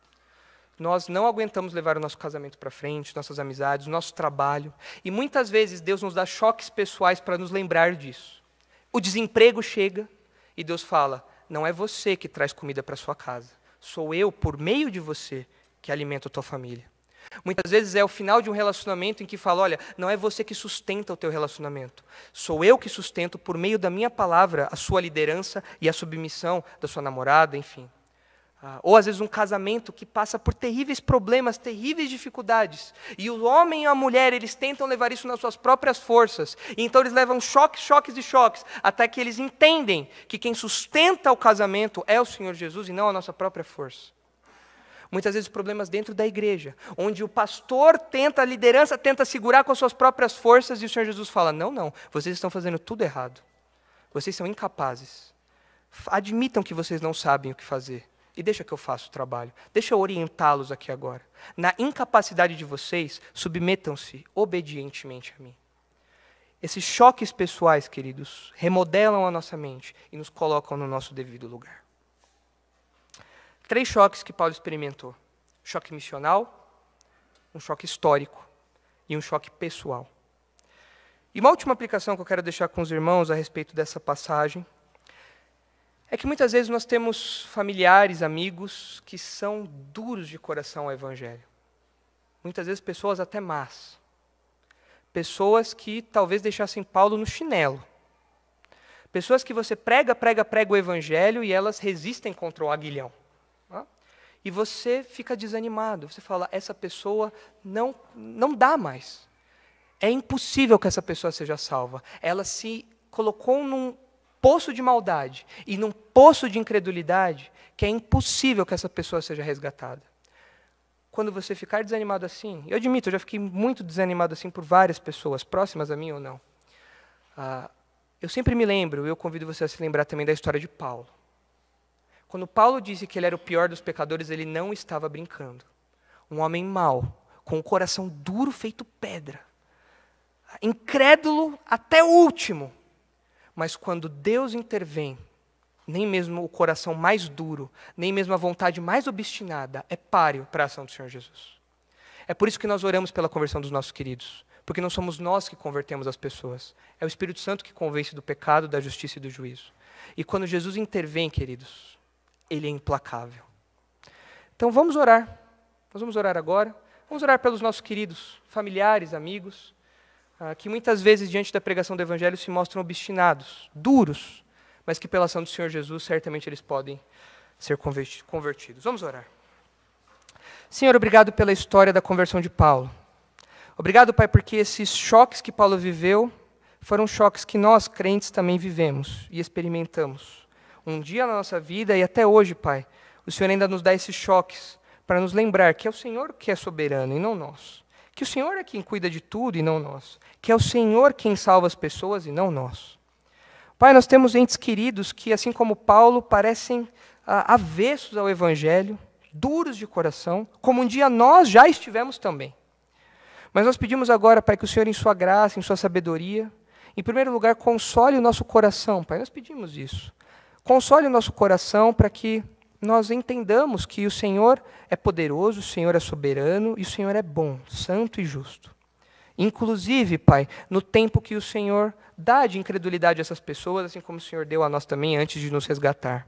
Nós não aguentamos levar o nosso casamento para frente, nossas amizades, o nosso trabalho. E muitas vezes Deus nos dá choques pessoais para nos lembrar disso. O desemprego chega e Deus fala: não é você que traz comida para sua casa. Sou eu, por meio de você, que alimento a tua família. Muitas vezes é o final de um relacionamento em que fala: olha, não é você que sustenta o teu relacionamento. Sou eu que sustento, por meio da minha palavra, a sua liderança e a submissão da sua namorada, enfim. Ou às vezes um casamento que passa por terríveis problemas, terríveis dificuldades. E o homem e a mulher, eles tentam levar isso nas suas próprias forças. E então eles levam choques, choques e choques, até que eles entendem que quem sustenta o casamento é o Senhor Jesus e não a nossa própria força. Muitas vezes problemas dentro da igreja, onde o pastor a liderança tenta segurar com as suas próprias forças e o Senhor Jesus fala: não, vocês estão fazendo tudo errado. Vocês são incapazes. Admitam que vocês não sabem o que fazer. E deixa que eu faça o trabalho. Deixa eu orientá-los aqui agora. Na incapacidade de vocês, submetam-se obedientemente a mim. Esses choques pessoais, queridos, remodelam a nossa mente e nos colocam no nosso devido lugar. 3 choques que Paulo experimentou: choque missional, um choque histórico e um choque pessoal. E uma última aplicação que eu quero deixar com os irmãos a respeito dessa passagem é que muitas vezes nós temos familiares, amigos, que são duros de coração ao Evangelho. Muitas vezes pessoas até más. Pessoas que talvez deixassem Paulo no chinelo. Pessoas que você prega o evangelho e elas resistem contra o aguilhão. Tá? E você fica desanimado. Você fala, essa pessoa não dá mais. É impossível que essa pessoa seja salva. Ela se colocou num poço de maldade e num poço de incredulidade que é impossível que essa pessoa seja resgatada. Quando você ficar desanimado assim, eu admito, eu já fiquei muito desanimado assim por várias pessoas, próximas a mim ou não. Eu sempre me lembro, eu convido você a se lembrar também da história de Paulo. Quando Paulo disse que ele era o pior dos pecadores, ele não estava brincando. Um homem mau, com um coração duro feito pedra. Incrédulo até o último. Mas quando Deus intervém, nem mesmo o coração mais duro, nem mesmo a vontade mais obstinada é páreo para a ação do Senhor Jesus. É por isso que nós oramos pela conversão dos nossos queridos. Porque não somos nós que convertemos as pessoas. É o Espírito Santo que convence do pecado, da justiça e do juízo. E quando Jesus intervém, queridos, Ele é implacável. Então vamos orar. Nós vamos orar agora. Vamos orar pelos nossos queridos, familiares, amigos, que muitas vezes, diante da pregação do Evangelho, se mostram obstinados, duros, mas que pela ação do Senhor Jesus, certamente eles podem ser convertidos. Vamos orar. Senhor, obrigado pela história da conversão de Paulo. Obrigado, Pai, porque esses choques que Paulo viveu foram choques que nós, crentes, também vivemos e experimentamos. Um dia na nossa vida e até hoje, Pai, o Senhor ainda nos dá esses choques para nos lembrar que é o Senhor que é soberano e não nós. Que o Senhor é quem cuida de tudo e não nós. Que é o Senhor quem salva as pessoas e não nós. Pai, nós temos entes queridos que, assim como Paulo, parecem avessos ao Evangelho, duros de coração, como um dia nós já estivemos também. Mas nós pedimos agora, Pai, que o Senhor, em sua graça, em sua sabedoria, em primeiro lugar, console o nosso coração, Pai. Nós pedimos isso. Console o nosso coração para que nós entendamos que o Senhor é poderoso, o Senhor é soberano e o Senhor é bom, santo e justo. Inclusive, Pai, no tempo que o Senhor dá de incredulidade a essas pessoas, assim como o Senhor deu a nós também antes de nos resgatar.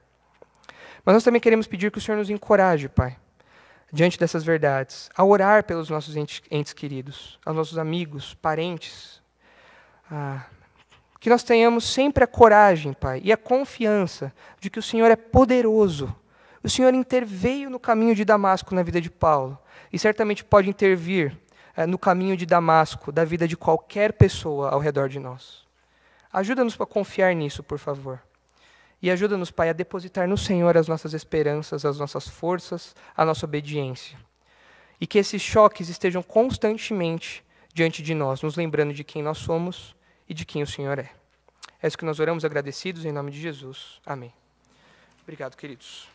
Mas nós também queremos pedir que o Senhor nos encoraje, Pai, diante dessas verdades, a orar pelos nossos entes queridos, aos nossos amigos, parentes. Que nós tenhamos sempre a coragem, Pai, e a confiança de que o Senhor é poderoso. O Senhor interveio no caminho de Damasco na vida de Paulo, e certamente pode intervir no caminho de Damasco, da vida de qualquer pessoa ao redor de nós. Ajuda-nos a confiar nisso, por favor. E ajuda-nos, Pai, a depositar no Senhor as nossas esperanças, as nossas forças, a nossa obediência. E que esses choques estejam constantemente diante de nós, nos lembrando de quem nós somos e de quem o Senhor é. É isso que nós oramos agradecidos em nome de Jesus. Amém. Obrigado, queridos.